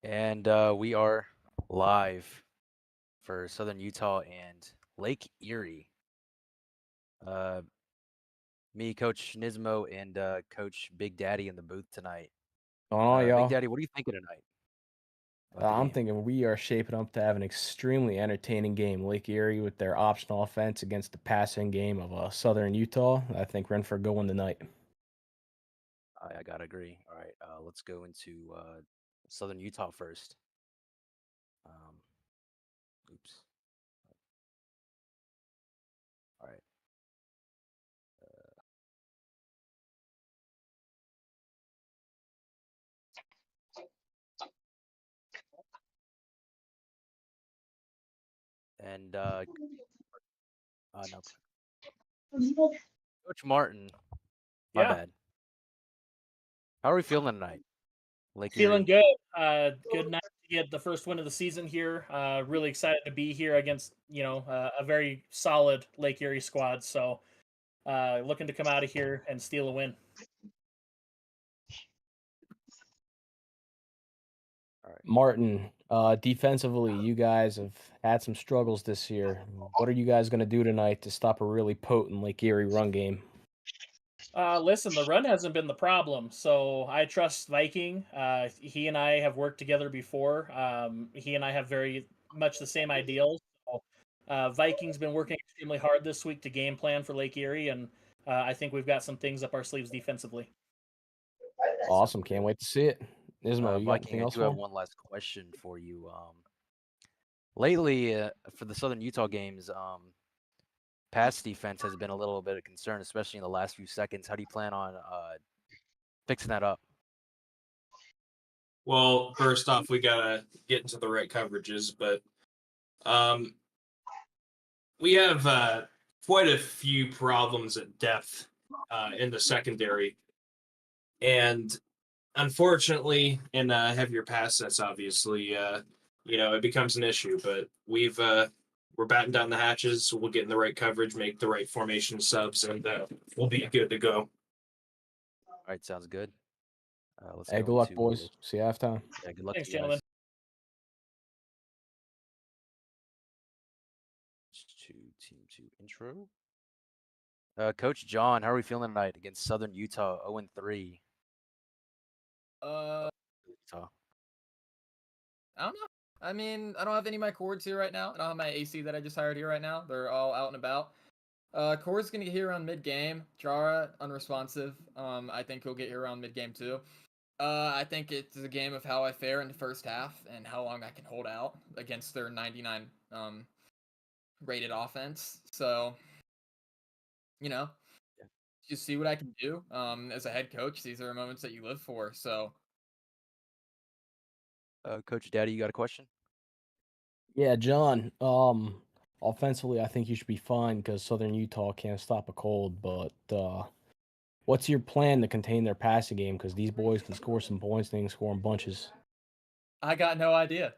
And we are live for Southern Utah and Lake Erie. Uh, Me, Coach Nismo, and Coach Big Daddy in the booth tonight. Going on, Big y'all? Daddy, what are you thinking tonight about the I'm game? thinking we are shaping up to have an extremely entertaining game. Lake Erie with their optional offense against the passing game of Southern Utah. I think we're in for a good one tonight. I gotta agree. All right, let's go into Southern Utah first. Um, oops. All right. And no, Coach Martin. My Yeah, bad. How are we feeling tonight, Lake feeling Erie? good. Good night to get the first win of the season here. Really excited to be here against a very solid Lake Erie squad. So looking to come out of here and steal a win. All right. Martin, defensively, you guys have had some struggles this year. What are you guys going to do tonight to stop a really potent Lake Erie run game? Listen, the run hasn't been the problem, so I trust Viking. He and I have worked together before. He and I have very much the same ideals. So, Viking's been working extremely hard this week to game plan for Lake Erie, and I think we've got some things up our sleeves defensively. Awesome. Sounds Can't good. wait to see it. Nismo, you got Viking, anything I else do for have him? one last question for you. Lately, for the Southern Utah games, pass defense has been a little bit of concern, especially in the last few seconds. How do you plan on fixing that up? Well, first off, we gotta get into the right coverages, but um, we have quite a few problems at depth in the secondary, and unfortunately, in heavier pass sets, obviously, it becomes an issue. But we're batting down the hatches, so we'll get in the right coverage, make the right formation subs, and we'll be good to go. All right, sounds good. Let's Hey, go good luck, into boys. See you halftime. yeah. Good luck Thanks, to you gentlemen. guys. To team two intro. Coach John, how are we feeling tonight against Southern Utah? 0-3. Uh, Utah. I don't know. I mean, I don't have any of my cords here right now. I don't have my AC that I just hired here right now. They're all out and about. Cor's gonna get here around mid game. Jara unresponsive. I think he'll get here around mid game too. I think it's a game of how I fare in the first half and how long I can hold out against their 99 rated offense. So, you know, Yeah. just see what I can do. As a head coach, these are moments that you live for. So Coach Daddy, you got a question? Yeah, John. Offensively, I think you should be fine because Southern Utah can't stop a cold. But what's your plan to contain their passing game? Because these boys can score some points. They can score in bunches. I got no idea.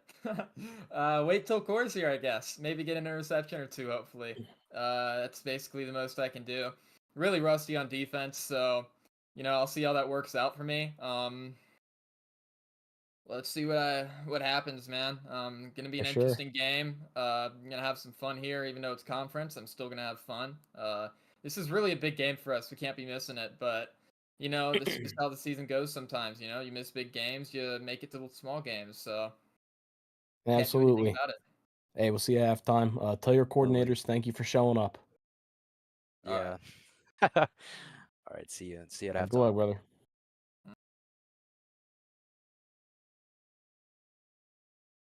Wait till Core's here, I guess. Maybe get an interception or two, hopefully. That's basically the most I can do. Really rusty on defense, so I'll see how that works out for me. Let's see what happens, man. Gonna be For an sure. interesting game. I'm gonna have some fun here, even though it's conference. I'm still gonna have fun. This is really a big game for us. We can't be missing it, but this is just how the season goes sometimes. You miss big games, you make it to small games, so can't do anything Absolutely. about it. Hey, we'll see you at halftime. Tell your Absolutely. coordinators thank you for showing up. All right. Yeah. All right. See you. See you at Good luck, halftime. brother.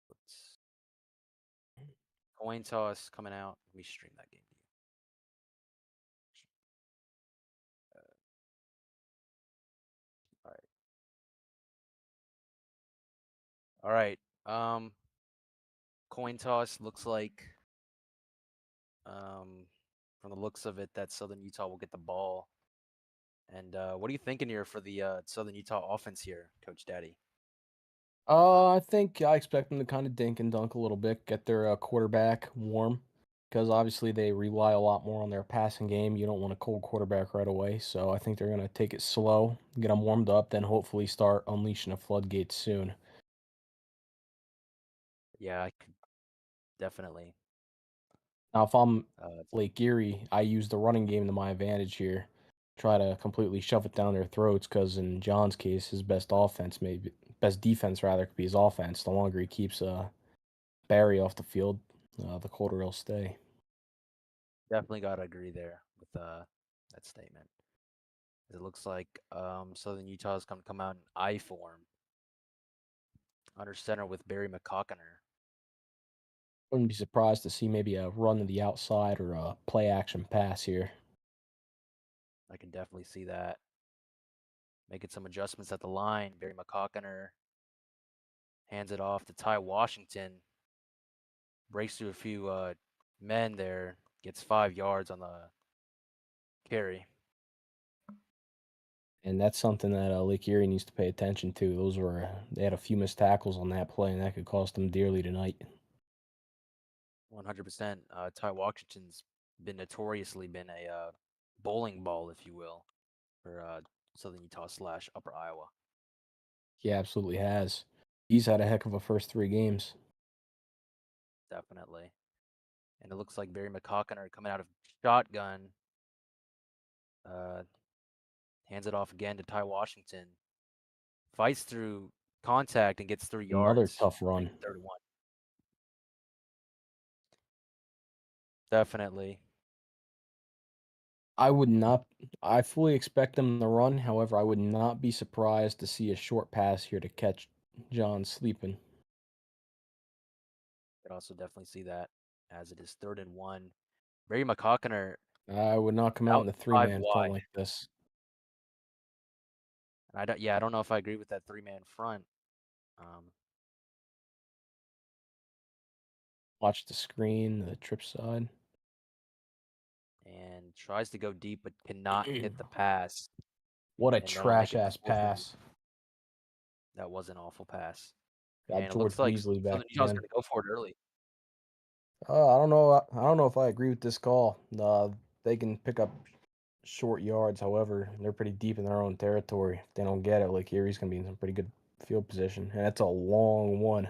Let's coin toss coming out. Let me stream that game to you. All right. All right. Coin toss looks like um from the looks of it that Southern Utah will get the ball. And what are you thinking here for the Southern Utah offense here, Coach Daddy? I think I expect them to kind of dink and dunk a little bit, get their quarterback warm, because obviously they rely a lot more on their passing game. You don't want a cold quarterback right away, so I think they're going to take it slow, get them warmed up, then hopefully start unleashing the floodgates soon. Yeah, I could definitely. Now, if I'm Uh, Lake Erie, I use the running game to my advantage here. Try to completely shove it down their throats because in John's case, his best defense rather, could be his offense. The longer he keeps Barry off the field, the colder he'll stay. definitely gotta agree there with that statement. It looks like Southern Utah's gonna come out in I form under center with Barry McCockiner. Wouldn't be surprised to see maybe a run to the outside or a play action pass here. I can definitely see that. Making some adjustments at the line. Barry McCockiner hands it off to Ty Washington. Breaks through a few men there. Gets 5 yards on the carry. And that's something that Lake Erie needs to pay attention to. They had a few missed tackles on that play, and that could cost them dearly tonight. 100%. Ty Washington's notoriously been a bowling ball, if you will, for Southern Utah / Upper Iowa. He absolutely has. He's had a heck of a first 3 games. Definitely. And it looks like Barry McCockiner coming out of shotgun. Hands it off again to Ty Washington. Fights through contact and gets 3 Another yards. tough run. 31. Definitely. I fully expect them to run. However, I would not be surprised to see a short pass here to catch John sleeping. Could also definitely see that as it is 3rd and 1. Barry McCockiner I would not come out out in a 5 3-man front wide. like this. And I don't know if I agree with that 3-man front. Watch the screen, the trip side. And tries to go deep but cannot hit the pass. What a And that'll make it trash-ass 4th and pass. that was an awful pass. Got And it George looks like Weasley back Southern Utah's again. going to go for it early. I don't know. I don't know if I agree with this call. They can pick up short yards. However, they're pretty deep in their own territory. If they don't get it, Lake Erie's going to be in some pretty good field position, and that's a long one.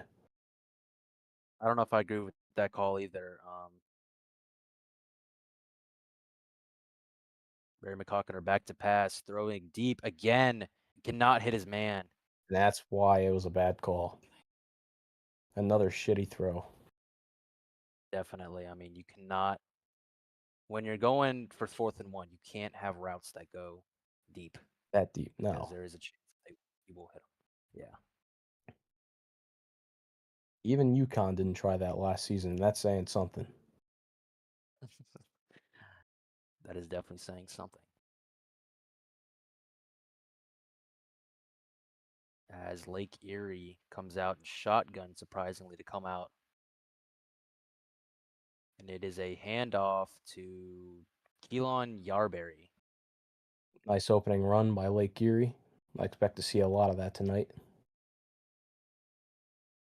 I don't know if I agree with that call either. Barry McCockiner back to pass, throwing deep again, cannot hit his man. And that's why it was a bad call. Another shitty throw. Definitely. I mean, you cannot, when you're going for 4th and 1, you can't have routes that go deep That deep. because No. there is a chance you will hit them. Yeah. Even UConn didn't try that last season. That's saying something. That is definitely saying something. As Lake Erie comes out in shotgun, surprisingly, to come out. And it is a handoff to Keelan Yarberry. Nice opening run by Lake Erie. I expect to see a lot of that tonight.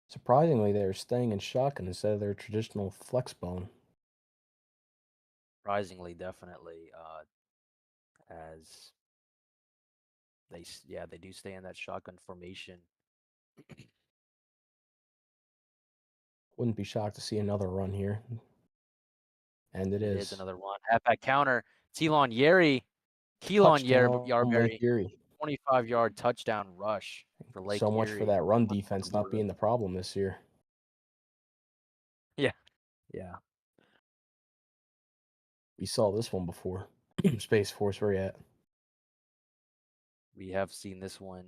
Surprisingly, they're staying in shotgun instead of their traditional flex bone. Surprisingly, definitely, as they do stay in that shotgun formation. Wouldn't be shocked to see another run here. And it It is is. another one. Halfback counter. Keelan Touchdown, Lake Yarberry, Erie. 25-yard touchdown rush for Lake So much for Erie. that run On the defense not board. being the problem this year. Yeah. We saw this one before. Space Force, where you at? We have seen this one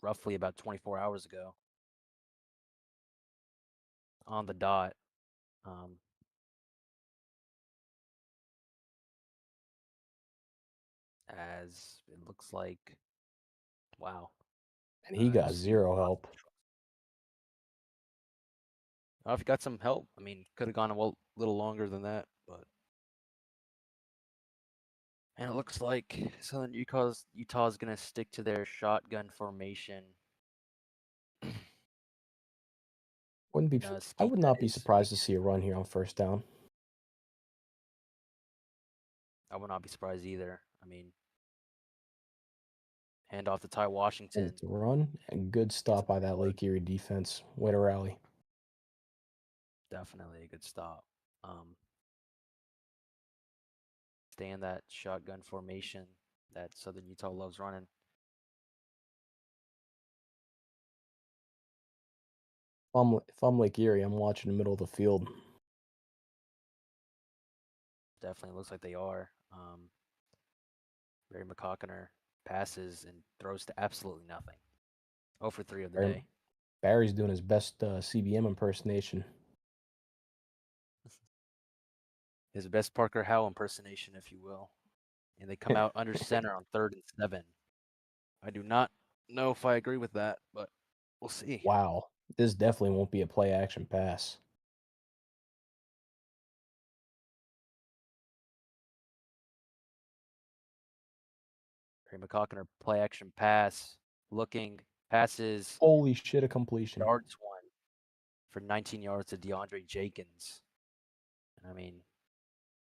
roughly about 24 hours ago. On the dot. As it looks like, wow. And he got Just zero help. If you got some help, I mean, could have gone a little longer than that, but. And it looks like Southern Utah's gonna stick to their shotgun formation. I would not be surprised to see a run here on first down. I would not be surprised either. I mean, hand off to Ty And Washington. it's a run. And good stop by that Lake Erie defense. Way to rally. Definitely a good stop. Stay in that shotgun formation that Southern Utah loves running. If I'm Lake Erie, I'm watching the middle of the field. Definitely looks like they are. Barry McCockiner passes and throws to absolutely nothing. 0 for 3 of the day. Barry's doing his best CBM impersonation. His best Parker Howell impersonation, if you will. And they come out under center on 3rd and 7. I do not know if I agree with that, but we'll see. Wow. This definitely won't be a play action pass. Barry McCockiner play action pass, looking, passes, Holy shit, a completion. yards one for 19 yards to DeAndre Jenkins. And I mean,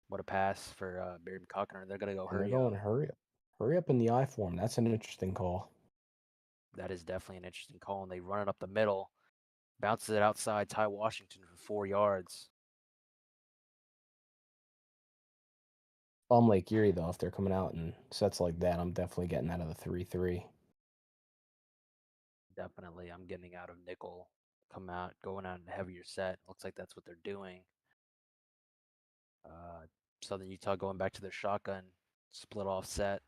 what a pass for Barry McCockiner. They're going to go And they're hurry going up. hurry up. Hurry up in the I form. That's an interesting call. That is definitely an interesting call. And they run it up the middle, bounces it outside Ty Washington for 4 yards. If I'm Lake Erie, though, if they're coming out in sets like that, I'm definitely getting out of the 3-3. Definitely, I'm getting out of nickel. Going out in a heavier set. Looks like that's what they're doing. Southern Utah going back to their shotgun, split off set.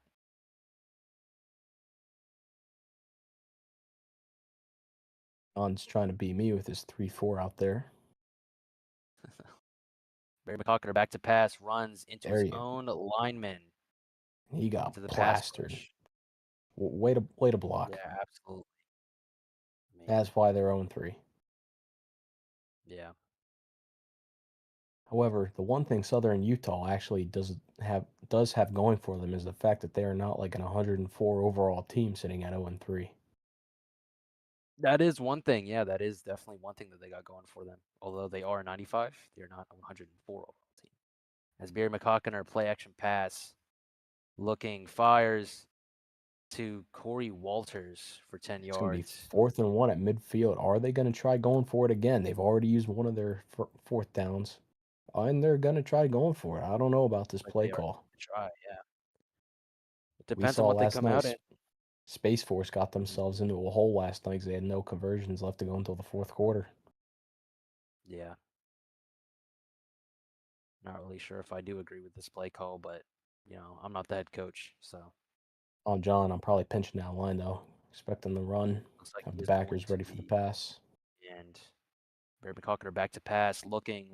John's trying to beat me with his 3-4 out there. Barry McCockiner back to pass, runs into There his you go. own lineman. He got Into the pass plastered. rush. Way to block. Yeah, absolutely. I mean, That's why they're 0-3. yeah. However, the one thing Southern Utah actually does have going for them is the fact that they are not like an 104 overall team sitting at 0-3. That is one thing. Yeah, that is definitely one thing that they got going for them. Although they are 95, they're not a 104 overall team. As Barry McCockiner play action pass, looking, fires to Corey Walters for 10 It's going to be yards. 4th and 1 at midfield. Are they going to try going for it again? They've already used one of their 4th downs, and they're going to try going for it. I don't know about this Like play they are call. try, yeah. It We depends on saw what they last come out night in. Space Force got themselves into a hole last night because they had no conversions left to go until the 4th quarter. Yeah. Not really sure if I do agree with this play call, but I'm not the head coach, so John, I'm probably pinching that line though. Expecting the run. looks like Have he the is going backers to ready for the be. pass. And Barry McCockiner back to pass, looking.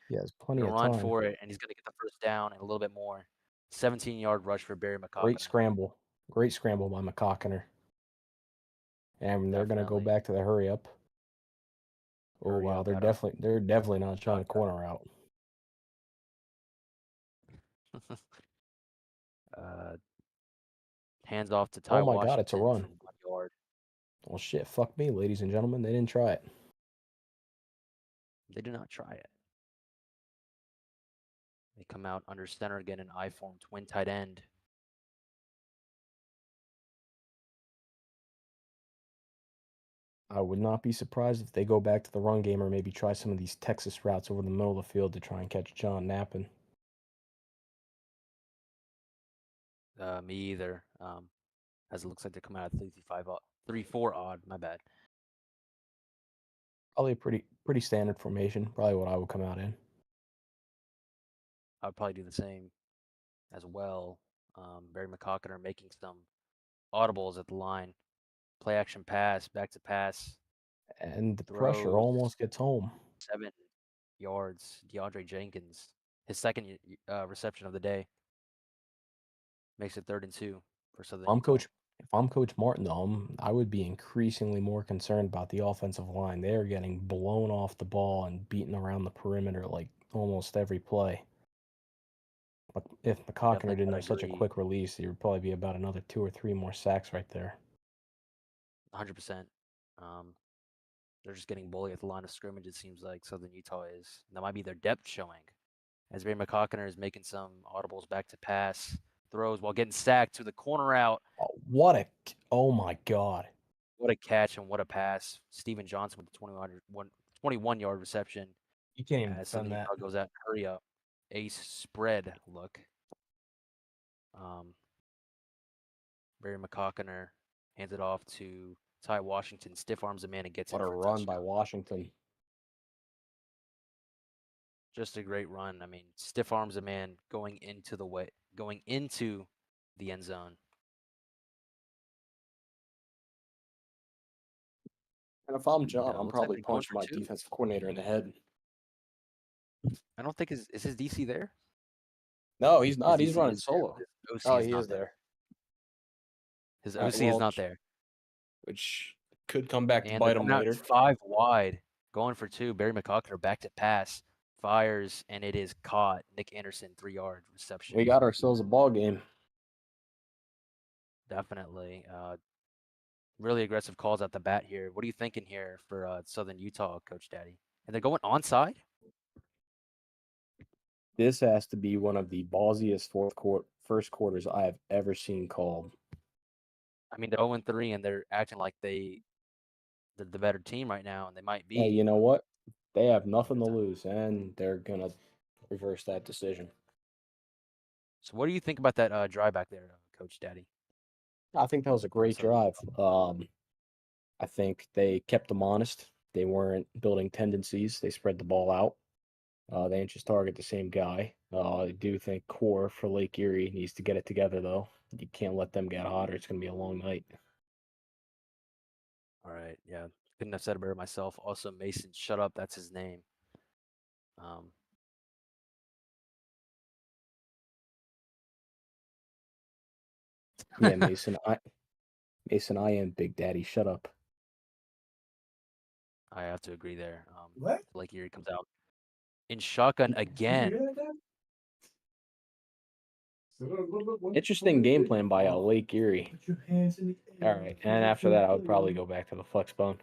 He has plenty Gonna of run time. for it, and he's gonna get the first down and a little bit more. 17-yard rush for Barry McCockiner. Great scramble. Great scramble by McCockiner. And they're going to go Definitely. back to the hurry up. Oh Hurry wow, up, they're I don't- definitely not trying to Shotgun. corner out. Hands off to Ty Oh my God, Washington it's a run. for 1 yard. Well shit, fuck me, ladies and gentlemen. They didn't try it. They did not try it. They come out under center again in I form, twin tight end. I would not be surprised if they go back to the run game or maybe try some of these Texas routes over the middle of the field to try and catch John napping. Me either. As it looks like they're coming out at 3-4 odd. My bad. Probably a pretty standard formation. Probably what I would come out in. I would probably do the same as well. Barry McCockiner making some audibles at the line. Play action pass, back to pass. And the pressure Throws almost gets home. 7 yards. DeAndre Jenkins, his second reception of the day, makes it 3rd and 2 for Southern Utah. If I'm Coach Martin, though, I would be increasingly more concerned about the offensive line. They are getting blown off the ball and beaten around the perimeter like almost every play. But if McCockiner Definitely didn't gotta have such a agree. quick release, there would probably be about another 2 or 3 more sacks right there. 100%. They're just getting bullied at the line of scrimmage, it seems like Southern Utah is. And that might be their depth showing. As Barry McCockiner is making some audibles back to pass, throws while getting sacked to the corner out. Oh my God. What a catch and what a pass. Steven Johnson with the 21-yard reception. You can't even As Southern defend that. Utah goes out, hurry up, ace spread look. Barry McCockiner hands it off to Ty Washington, stiff arms a man and gets What it a for a run by touchdown. Washington. Just a great run. I mean, stiff arms a man going into the end zone. And if I'm John, And, I'm looks like probably they're going punching for my two. defensive coordinator in the head. I don't think is his DC there? No, he's not. His He's DC running is there, solo. but his OC Oh, is he not is there. there. His All right, OC well, is not there. Which could come back to And they're bite him coming out later. 5 wide, going for 2. Barry McCockiner back to pass, fires, and it is caught. Nick Anderson, 3-yard reception. We got ourselves a ball game. Definitely. Really aggressive calls at the bat here. What are you thinking here for Southern Utah, Coach Daddy? And they're going onside? This has to be one of the ballsiest first quarters I have ever seen called. I mean, they're 0-3, and they're acting like they're the better team right now, and they might be. Hey, you know what? They have nothing to lose, and they're going to reverse that decision. So what do you think about that drive back there, Coach Daddy? I think that was a great Southern drive. I think they kept them honest. They weren't building tendencies. They spread the ball out. They didn't just target the same guy. I do think core for Lake Erie needs to get it together, though. You can't let them get hot, or it's going to be a long night. All right, yeah. Couldn't have said it better myself. Also, Mason, shut up. That's his name. Yeah, Mason. I am Big Daddy. Shut up. I have to agree there. Lake Erie comes out in shotgun again. Interesting game plan by Lake Erie. All right, and after that, I would probably go back to the flex bone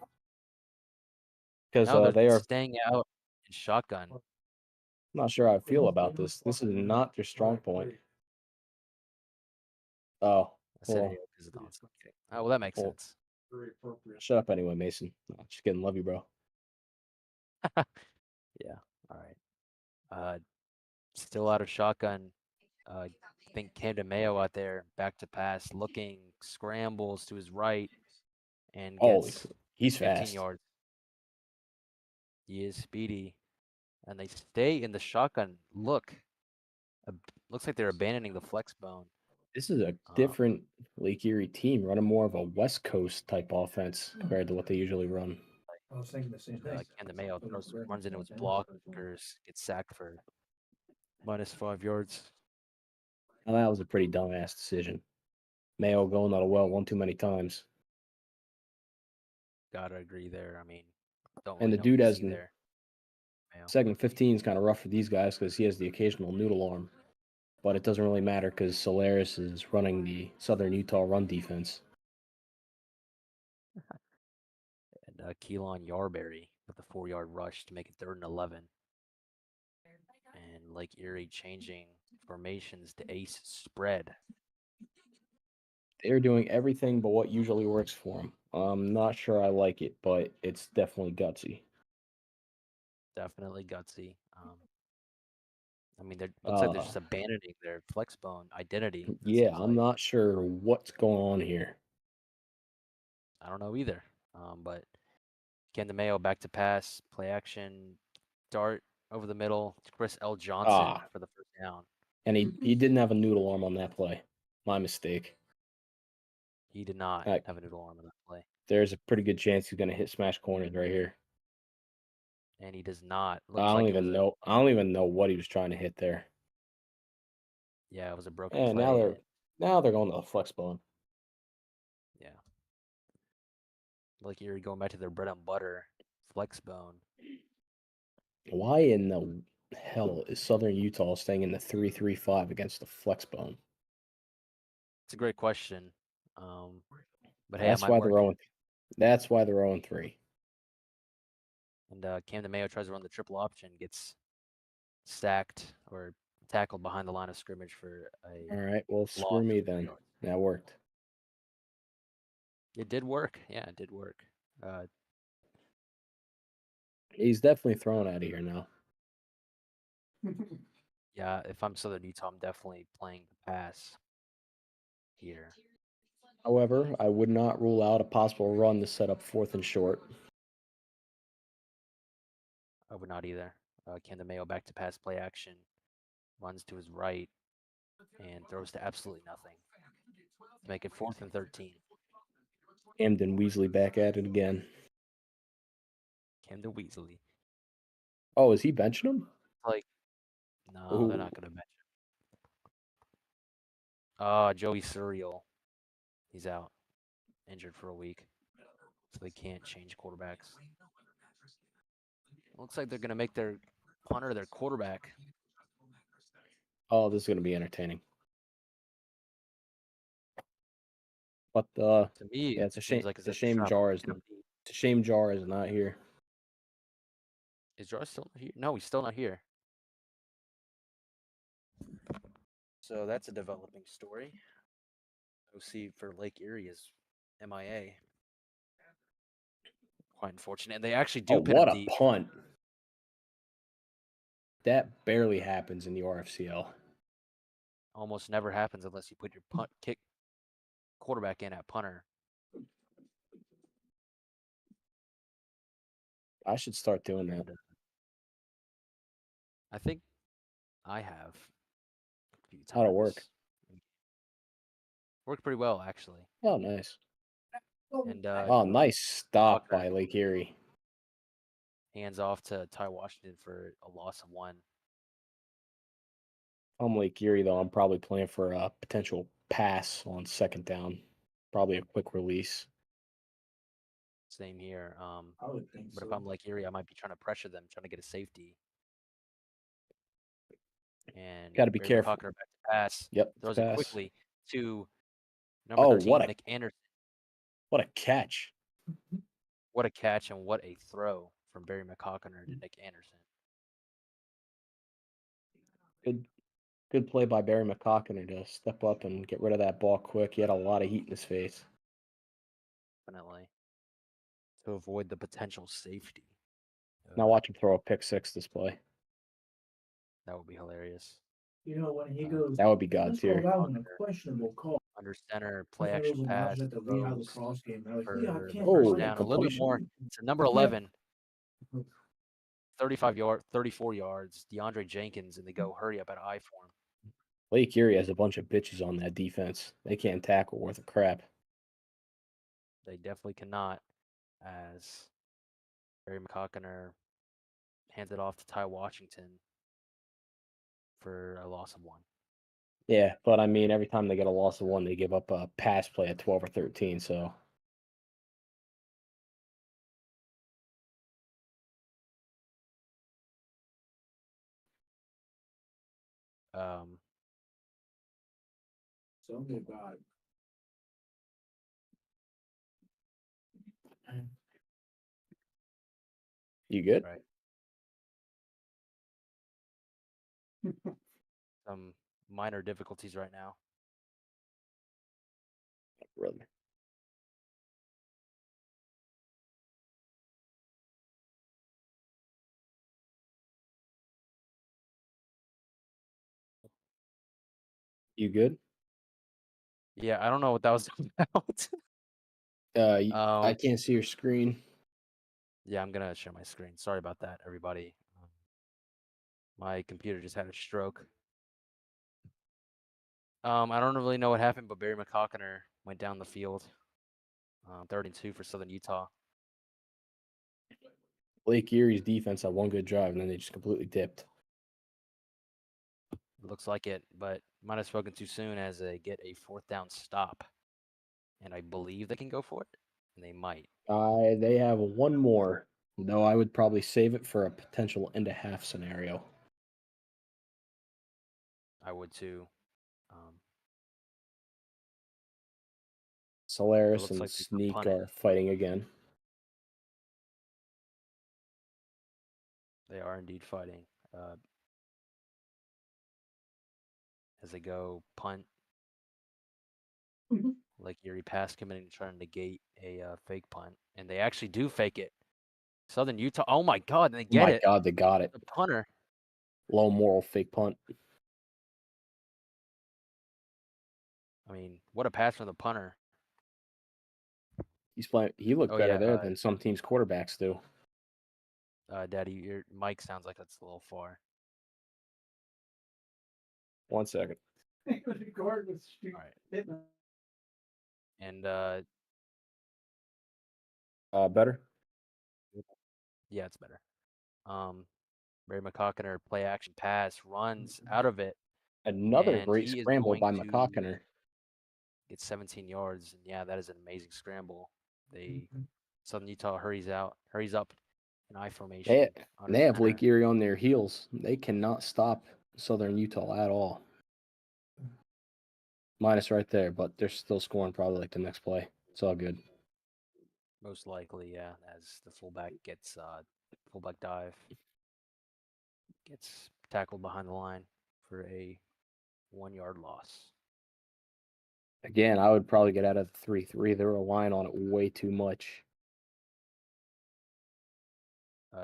because Now they're they are. staying out in shotgun. I'm not sure how I feel about this. This is not their strong point. Oh, I said well, it because of the onside kick. Oh, well, that makes well, sense. shut up anyway, Mason. No, just kidding. Love you, bro. Yeah. All right. Still out of shotgun. I think Camden Mayo out there, back to pass, looking, scrambles to his right, and gets he's 15 fast. yards. He is speedy, and they stay in the shotgun. Looks like they're abandoning the flex bone. This is a different Lake Erie team running more of a West Coast type offense compared to what they usually run. I was thinking the same thing. Camden Mayo runs into his blockers, gets sacked for -5 yards. Now, that was a pretty dumbass decision. Mayo going out of well one too many times. Gotta agree there. I mean, don't And really the know dude what you has see there. Mayo. second 15 is kind of rough for these guys because he has the occasional noodle arm. But it doesn't really matter because Solaris is running the Southern Utah run defense. And Keelan Yarberry with a 4-yard rush to make it 3rd and 11. And Lake Erie changing formations to ace spread. They're doing everything but what usually works for them. I'm not sure I like it, but it's definitely gutsy. Definitely gutsy. I mean, looks like they're just abandoning their flex bone identity. Yeah, I'm not sure what's going on here. I don't know either. But Ken DeMayo back to pass, play action, dart over the middle to Chris L. Johnson for the first down. And he didn't have a noodle arm on that play. My mistake. He did not have a noodle arm on that play. There's a pretty good chance he's going to hit smash corners right here. And he does not. I don't even know what he was trying to hit there. Yeah, it was a broken play. Now they're going to the flex bone. Yeah. Like you're going back to their bread and butter flex bone. Why in the hell is Southern Utah staying in the 3-3-5 against the flex bone? It's a great question. But hey, that's why they're 0. That's why they're 0-3. And Cam DeMayo tries to run the triple option, gets sacked or tackled behind the line of scrimmage for a. All right, well, screw me then. That worked. It did work. Yeah, it did work. He's definitely thrown out of here now. Yeah, if I'm Southern Utah, I'm definitely playing the pass here. However, I would not rule out a possible run to set up 4th and short. I would not either. Camden Mayo back to pass play action, runs to his right, and throws to absolutely nothing to make it 4th and 13. Camden Weasley back at it again. Camden Weasley. Oh, is he benching him? Like, no, they're not going to bench him. Joey Surreal. He's out, injured for a week, so they can't change quarterbacks. Looks like they're going to make their punter their quarterback. Oh, this is going to be entertaining. But To me, yeah, it's a it seems shame. like It's a shame Jar is. It's a shame Jar is not here. Is Jar still not here? No, he's still not here. So that's a developing story. OC for Lake Erie is MIA. Quite unfortunate. And they actually do Oh, pin what him a deep. punt! That barely happens in the RFCL. Almost never happens unless you put your punt kick quarterback in at punter. I should start doing that. I think I have. A few How'd it times. work? Worked pretty well, actually. Oh, nice. And Oh, nice stop by Lake Erie. Hands off to Ty Washington for a loss of 1. I'm Lake Erie, though. I'm probably playing for a potential pass on 2nd down. Probably a quick release. Same here. I would think But so. if I'm Lake Erie, I might be trying to pressure them, trying to get a safety. And Got to be Barry careful. McCockner back to pass. Yep. Throws pass. it quickly to number Oh, 13, Nick Anderson. What a catch. What a catch and what a throw from Barry McCockner to Nick Anderson. Good play by Barry McCockner to step up and get rid of that ball quick. He had a lot of heat in his face. Definitely. To avoid the potential safety. Now watch him throw a pick 6 this play. That would be hilarious. You know, when he goes, That would be God tier. That was a questionable call. Under center, play There action was an pass. option at the read how the Throws cross game. I was for like, yeah, I the can't first Oh, down. A little bit completion. more to number 11. 34 yards. DeAndre Jenkins, and they go hurry up at I form. Lake Erie has a bunch of bitches on that defense. They can't tackle worth a crap. They definitely cannot, as Barry McCockner hands it off to Ty Washington for a loss of 1. Yeah, but I mean, every time they get a loss of 1, they give up a pass play at 12 or 13. So So good God. you good? Right. Some minor difficulties right now. Really? You good? Yeah, I don't know what that was about. I can't see your screen. Yeah, I'm gonna share my screen. Sorry about that, everybody. My computer just had a stroke. I don't really know what happened, but Barry McCockner went down the field. 3rd and 2 for Southern Utah. Lake Erie's defense had one good drive, and then they just completely dipped. It looks like it, but might have spoken too soon as they get a 4th down stop. And I believe they can go for it, and they might. They have one more, though I would probably save it for a potential end-of-half scenario. I would too. Solaris looks and like they Sneak punted. are fighting again. They are indeed fighting. As they go punt. Like Erie pass committing to try to negate a fake punt. And they actually do fake it. Southern Utah. Oh my God, they get it. Oh my God, they got it. The punter. Low moral fake punt. I mean, what a pass from the punter. He's playing. He looked Oh, better yeah, there than some teams' quarterbacks do. Daddy, your mic sounds like that's a little far. 1 second. All right. And Better. yeah, it's better. Barry McCockiner play action pass, runs out of it, Another and great he is scramble going by to McCockiner. get 17 yards. And yeah, that is an amazing scramble. Southern Utah hurries up in I formation. They have Lake Erie on their heels. They cannot stop Southern Utah at all. Minus right there, but they're still scoring probably like the next play. It's all good. Most likely, yeah, as the fullback gets fullback dive, gets tackled behind the line for a 1-yard loss. Again, I would probably get out of the 3-3. They're relying on it way too much.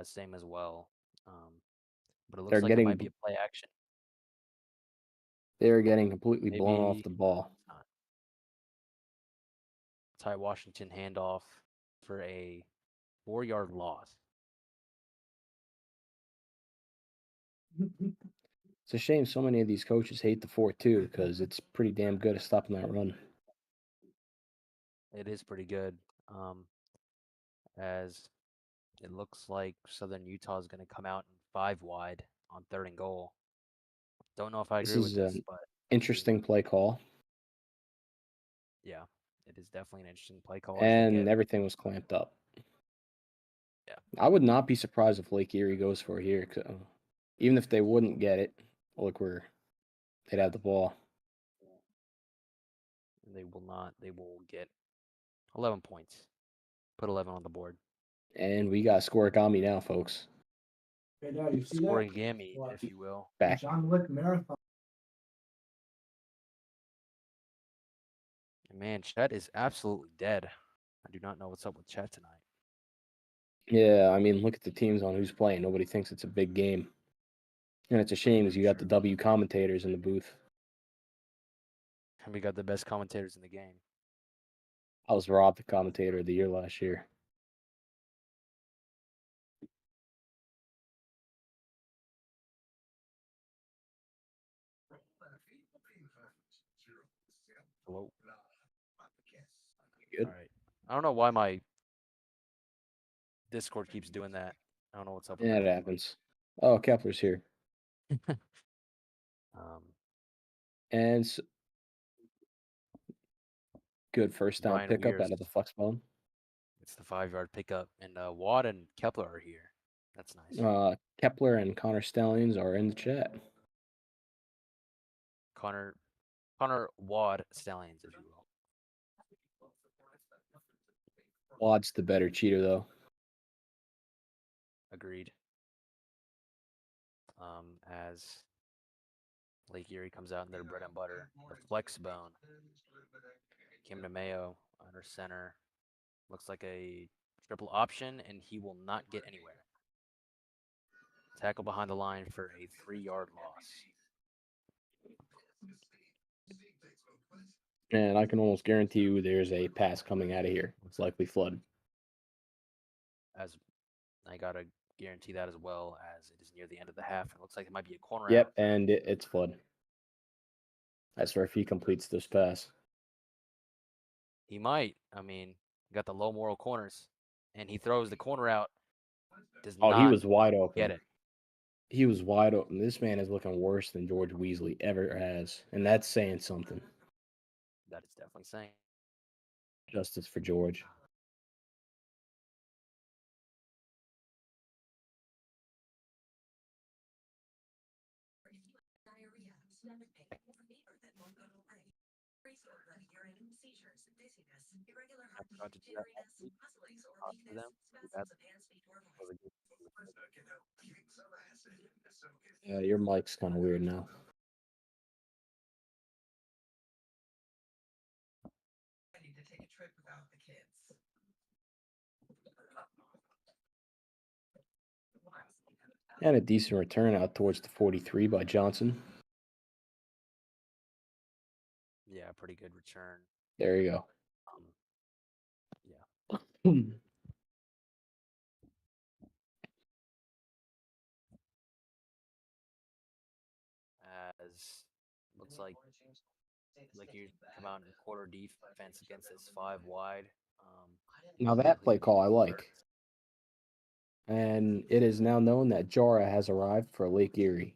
Same as well. But it looks They're like it getting might be a play action. They're getting completely blown off Maybe the ball. not. Ty Washington handoff for a 4-yard loss. It's a shame so many of these coaches hate the 4-2 because it's pretty damn good at stopping that run. It is pretty good. As it looks like Southern Utah is going to come out in 5 wide on 3rd and goal. Don't know if I This agree with is this, an but interesting play call. yeah, it is definitely an interesting play call. And everything was clamped up. Yeah. I would not be surprised if Lake Erie goes for it here. Even if they wouldn't get it, look where they'd have the ball. They will not. They will get 11 points. Put 11 on the board. And we got scoregami now, folks. Hey, Dad, you see Scoring that? gammy, What? if you will. Back. John Wick Marathon. And man, chat is absolutely dead. I do not know what's up with chat tonight. Yeah, I mean, look at the teams on who's playing. Nobody thinks it's a big game. And it's a shame because you got the W commentators in the booth. And we got the best commentators in the game. I was Rob, the commentator of the year last year. Hello. Good. All right. I don't know why my Discord keeps doing that. I don't know what's up with Yeah, it that. happens. Oh, Kepler's here. Um, And good first down Brian pickup Weir's, out of the flex bone. it's the 5-yard pickup, and Watt and Kepler are here. That's nice. Kepler and Connor Stallions are in the chat. Connor Watt Stallions, if you will. Wad's the better cheater, though. Agreed. As Lake Erie comes out in their bread and butter, the flex bone. Came to Mayo under center. Looks like a triple option, and he will not get anywhere. Tackle behind the line for a 3-yard loss. And I can almost guarantee you there's a pass coming out of here. It's likely flood. As I gotta guarantee that as well, as it is near the end of the half. It looks like it might be a corner Yep, out. and it's flood. That's where if he completes this pass. He might. I mean, got the low moral corners, and he throws the corner out. Does Oh, not he was wide open. get it. He was wide open. This man is looking worse than George Weasley ever has, and that's saying something. That is definitely saying. Justice for George. I forgot to do that last week. Talk to them. That was a good. Yeah, your mic's kind of weird now. And a decent return out towards the 43 by Johnson. Yeah, pretty good return. There you go. Yeah. As looks like you come out in quarter defense against this 5 wide. Now that play leaving call I two like. yards. And it is now known that Jara has arrived for Lake Erie.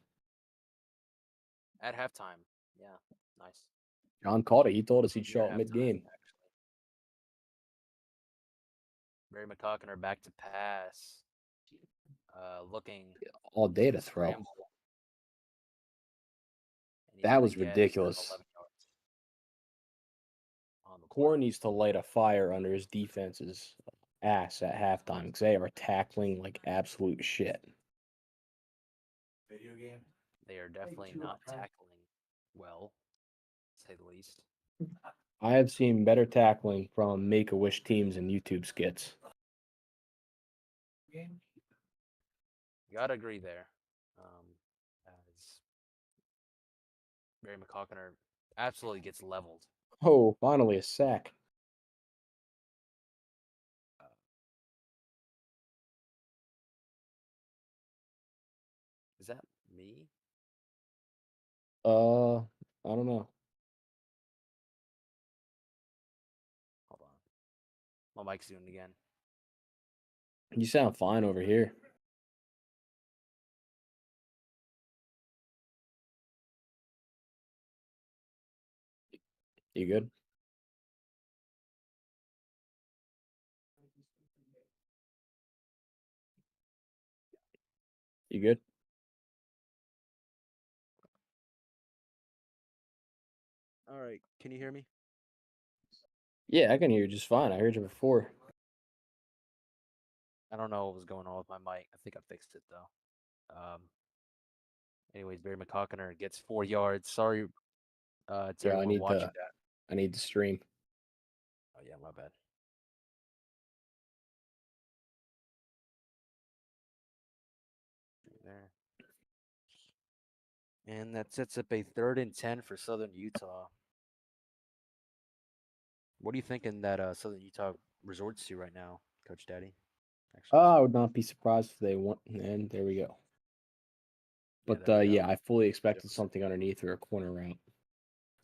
At halftime. Yeah, nice. John called it. He told us he'd Near show up halftime, mid-game. actually. Barry McCockiner back to pass. Looking All day to throw. scramble. And he's That gonna was get ridiculous. 11 yards on the Core play. needs to light a fire under his defense's ass at halftime because they are tackling like absolute shit. Video game. They are definitely not tackling well, to say the least. I have seen better tackling from Make-A-Wish teams and YouTube skits. Game. Gotta agree there. As Barry McCockiner absolutely gets leveled. Oh, finally a sack. Is that me? I don't know. Hold on. My mic's doing it again. You sound fine over here. You good? You good? All right. Can you hear me? Yeah, I can hear you just fine. I heard you before. I don't know what was going on with my mic. I think I fixed it though. Anyways, Barry McCockiner gets 4 yards. Sorry to Yeah, everyone watching that. I need to stream. Oh yeah, my bad. There. And that sets up a 3rd and 10 for Southern Utah. What are you thinking that Southern Utah resorts to right now, Coach Daddy? Actually, I would not be surprised if they won. And there we go. yeah, But there we go. yeah, I fully expected Difference. something underneath or a corner route.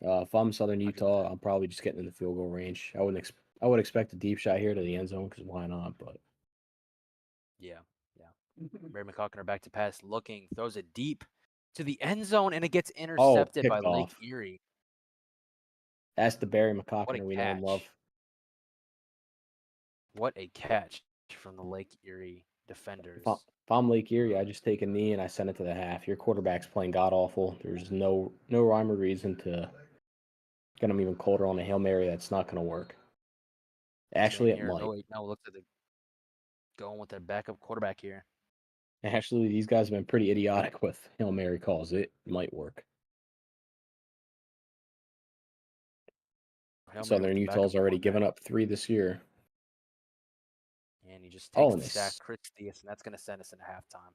If I'm Southern I get Utah, that. I'm probably just getting in the field goal range. I would expect a deep shot here to the end zone because why not? But Yeah. Barry McCockiner back to pass, looking, throws it deep to the end zone, and it gets intercepted by picked Lake off. Erie. That's the Barry What a McCockiner we know and love. catch. What a catch from the Lake Erie defenders. If I'm Lake Erie, I just take a knee and I send it to the half. Your quarterback's playing god awful. There's no rhyme or reason to get him even colder on a Hail Mary. That's not going to work. Actually, Same it here. might. No, wait, no, look at the going with their backup quarterback here. Actually, these guys have been pretty idiotic with Hail Mary calls. It might work. Hail Mary with Southern the Utah's backup already given quarterback. up 3 this year. And he just Oh, takes and the sack, this Chris Diaz, and that's going to send us into halftime.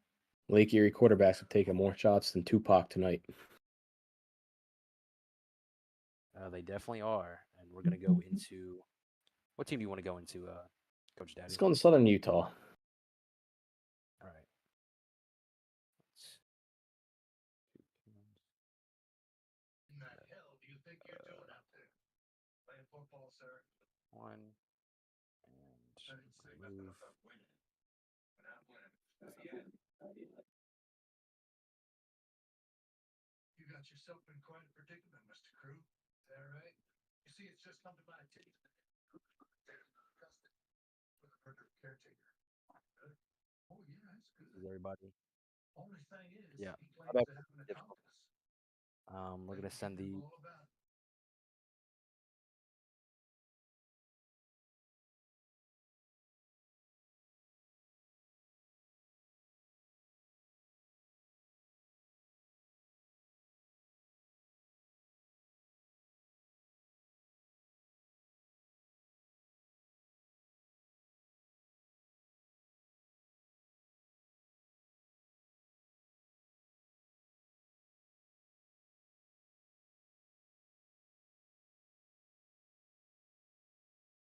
Lake Erie quarterbacks have taken more shots than Tupac tonight. They definitely are. And we're going to go into what team do you want to go into, Coach Daddy? Let's go to Southern Utah. All right. One and move. You got yourself in quite a predicament, Mr. Crew. Is that right? You see, it's just come to my attention. With a murder caretaker. Oh yeah, that's good. Is everybody? Only thing is, Yeah. he claims to have an accomplice. We're going to send the All about it.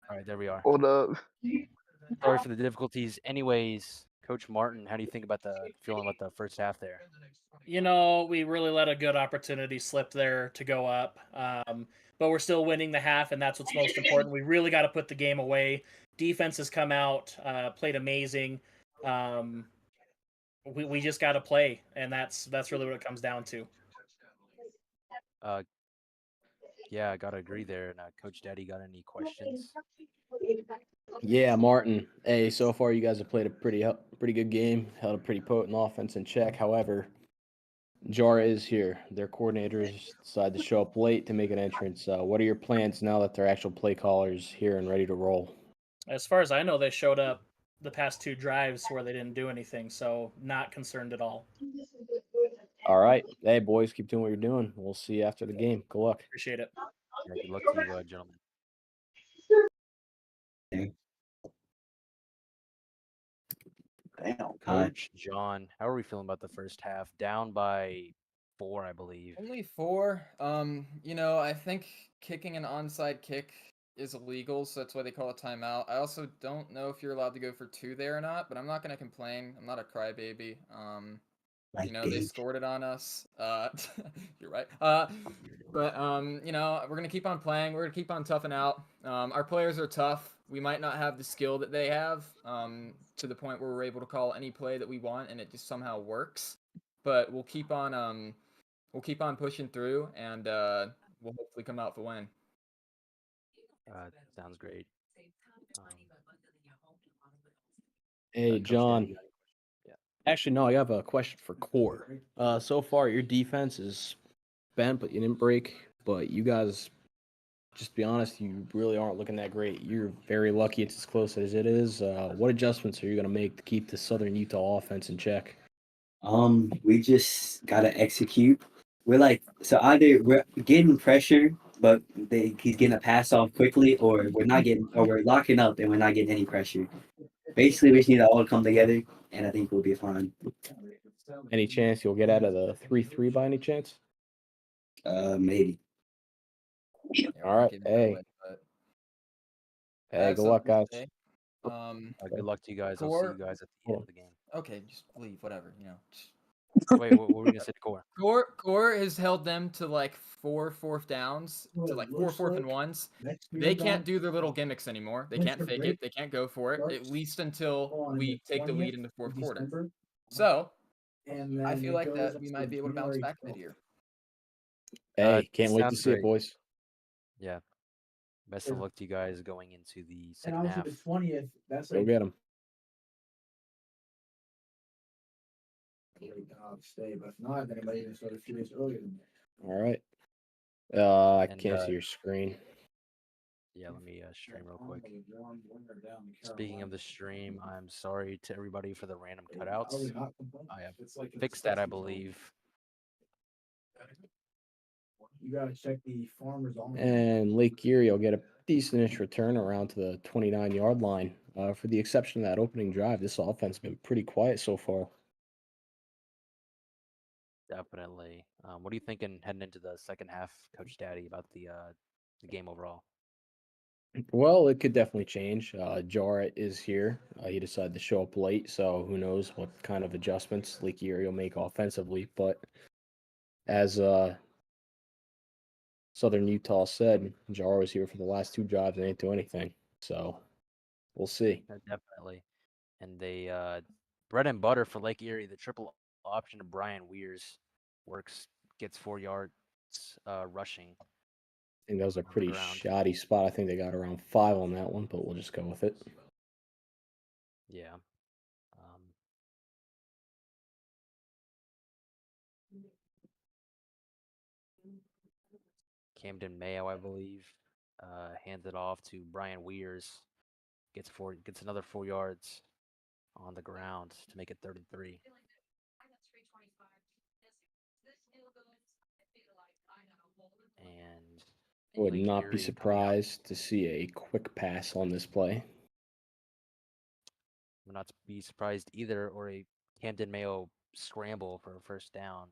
All right, there we are. Hold up. Sorry for the difficulties. Anyways, Coach Martin, how do you think about the feeling about the first half there? You know, we really let a good opportunity slip there to go up. But we're still winning the half, and that's what's most important. We really got to put the game away. Defense has come out, played amazing. We just got to play, and that's really what it comes down to. Uh, yeah, I gotta agree there. And Coach Daddy, got any questions? Yeah, Martin. Hey, so far you guys have played a pretty good game, held a pretty potent offense in check. However, Jara is here. Their coordinators decided to show up late to make an entrance. What are your plans now that their actual play callers here and ready to roll? As far as I know, they showed up the past 2 drives where they didn't do anything, so not concerned at all. All right. Hey, boys, keep doing what you're doing. We'll see you after the game. Good luck. Appreciate it. Yeah, good luck to you, gentlemen. Damn. Coach John, how are we feeling about the first half? Down by 4, I believe. Only 4. You know, I think kicking an onside kick is illegal, so that's why they call a timeout. I also don't know if you're allowed to go for 2 there or not, but I'm not gonna complain. I'm not a crybaby. You know, they scored it on us. You're right. But you know, we're gonna keep on playing. We're gonna keep on toughing out. Our players are tough. We might not have the skill that they have, to the point where we're able to call any play that we want, and it just somehow works. But we'll keep on pushing through, and we'll hopefully come out for win. Sounds great. Hey, Coach Daddy, John. got any questions? Yeah. Actually, no, I have a question for Core. So far, your defense is bent, but you didn't break. But you guys, just to be honest, you really aren't looking that great. You're very lucky it's as close as it is. What adjustments are you going to make to keep the Southern Utah offense in check? We just gotta execute. We're like, so either we're getting pressure, but he's getting a pass off quickly, or we're locking up and we're not getting any pressure. Basically, we just need to all come together, and I think we'll be fine. Any chance you'll get out of the 3-3 by any chance? Maybe. Yeah, All we're not right. giving that Hey. away, but I Hey, have good luck, something to guys. say. Good luck to you guys. I'll see Core. you guys at the end of the game. Okay, just leave. Whatever. You know. Wait, what were we gonna say to Core? Core has held them to like 4 fourth downs, to like 4 fourth and ones. They can't do their little gimmicks anymore. They can't fake it. They can't go for it, at least until we take the lead in the fourth quarter. So I feel like that we might be able to bounce back mid-year. Hey, can't wait to sounds see it, great. boys. Yeah. Best of luck to you guys going into the And second also half. the 20th. That's Go like get them. stay, but if not, then anybody even start a few days earlier than that. All right. I And, can't see your screen. Yeah, let me stream real quick. Speaking of the stream, I'm sorry to everybody for the random cutouts. I have fixed that, I believe. You gotta check the farmers on. And Lake Erie will get a decentish return around to the 29-yard line. For the exception of that opening drive, this offense has been pretty quiet so far. Definitely. What are you thinking heading into the second half, Coach Daddy, about the game overall? Well, it could definitely change. Jarrett is here. He decided to show up late, so who knows what kind of adjustments Lake Erie will make offensively. But as Southern Utah said, Jarrett was here for the last 2 drives and didn't do anything. So we'll see. Definitely. And they bread and butter for Lake Erie, the triple option of Brian Weirs gets 4 yards rushing. I think that was a on the pretty ground. shoddy spot. I think they got around 5 on that one, but we'll just go with it. Yeah. Camden Mayo, I believe, hands it off to Brian Weirs. Gets another 4 yards on the ground to make it 33. And Would Lake not be Erie coming out. surprised to see a quick pass on this play. Would not be surprised either, or a Camden Mayo scramble for a first down.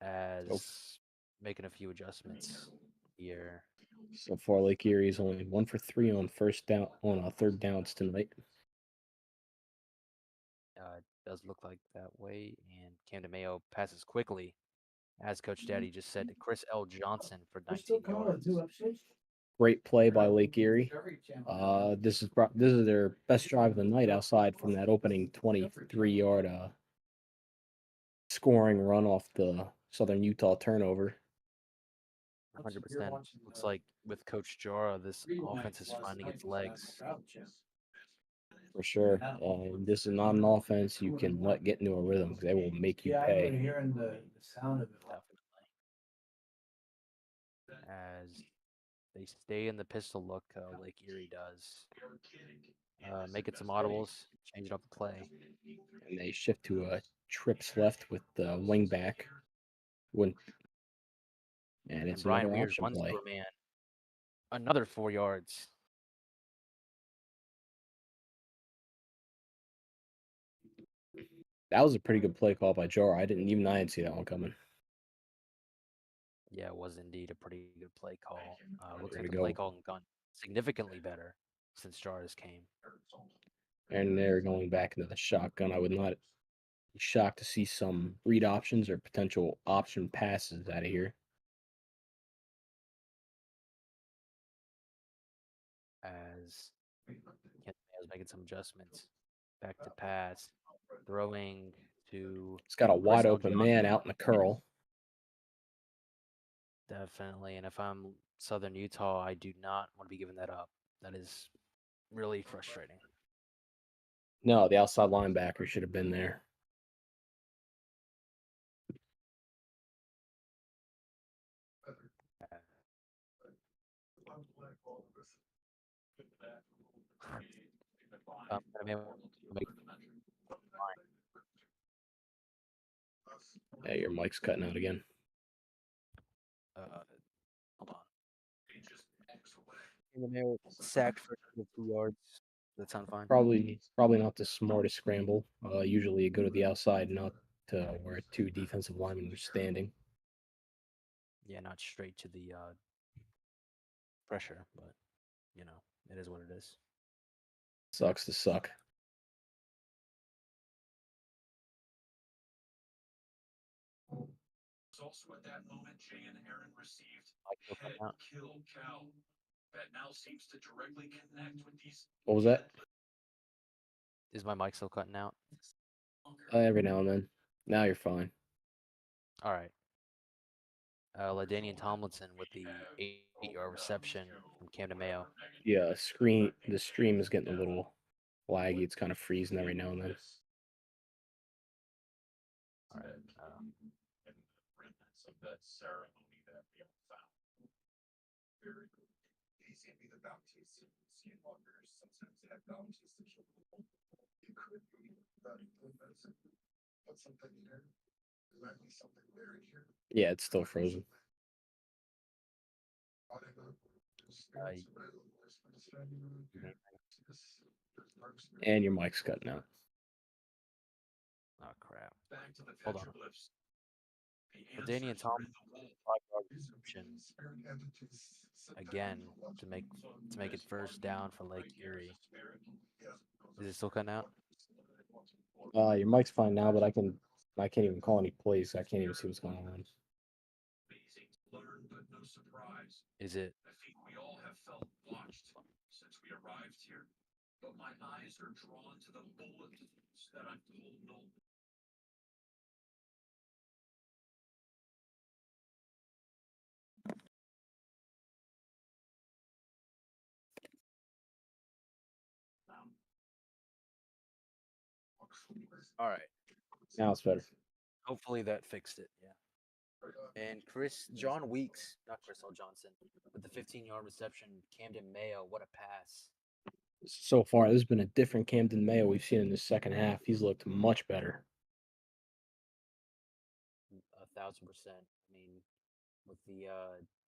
As making a few adjustments here. So far, Lake Erie is only 1 for 3 on first down on third downs tonight. It does look like that way, and Camden Mayo passes quickly, as Coach Daddy just said, to Chris L. Johnson for 19 yards. Great play by Lake Erie. This is their best drive of the night outside from that opening 23-yard scoring run off the Southern Utah turnover. 100%. Looks like with Coach Jara, this offense is finding its legs. For sure. This is not an offense you can let get into a rhythm because they will make you pay. Definitely. As they stay in the pistol look, Lake Erie does. Making some audibles, changing up the play. And they shift to a trips left with the wing back. And it's Brian another Mears option runs play. through a man. Another 4 yards. That was a pretty good play call by Jara. I didn't see that one coming. Yeah, it was indeed a pretty good play call. Looks Way like to the play go. call gone significantly better since Jarvis came. And they're going back into the shotgun. I would not be shocked to see some read options or potential option passes out of here. As Kent is making some adjustments. Back to pass. Throwing to It's got a Chris wide L. open Johnson. man out in the curl. Definitely. And if I'm Southern Utah, I do not want to be giving that up. That is really frustrating. No, the outside linebacker should have been there. I mean, Yeah, your mic's cutting out again. hold on. In the mail, sacked for 2 yards. Does that sound fine? Probably not the smartest scramble. Usually you go to the outside, not to where 2 defensive linemen are standing. Yeah, not straight to the pressure, but it is what it is. Sucks to suck. Also at that moment, Jay and Aaron received Still cutting head out. kill cow. That now seems to directly connect with these. What was that? Is my mic still cutting out? Every now and then. Now you're fine. All right. LaDainian Tomlinson with the 8-yard reception from Camden Mayo. Yeah, the stream is getting a little laggy. It's kind of freezing every now and then. All right. That ceremony that we all found. Very good. These can be the bounties. Skinwalkers sometimes have bounties to kill people. It could be that put something here. There might be something buried here. Yeah, it's still frozen. And your mic's cutting out. Oh crap! Hold on. LaDainian Tomlinson, 5-yard reception again to make it first down for Lake Erie. Is it still cutting out? Your mic's fine now, but I can't even call any plays. I can't even see what's going on. Is it? I think we all have felt watched since we arrived here, but my eyes are drawn to the bulletins that I'm told no. All right. Now it's better. Hopefully that fixed it. Yeah. And John Weeks, not Chris L. Johnson, with the 15-yard reception. Camden Mayo, what a pass! So far, this has been a different Camden Mayo we've seen in the second half. He's looked much better. 1,000%. I mean, with the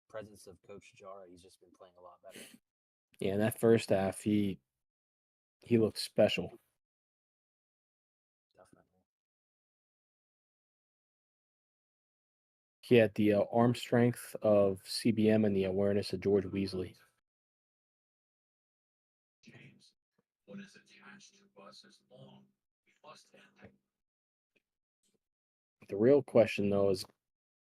presence of Coach Jara, he's just been playing a lot better. Yeah, in that first half, he looked special. Definitely. He had the arm strength of CBM and the awareness of George Weasley. James, what is attached to us is long. We must end it. The real question, though, is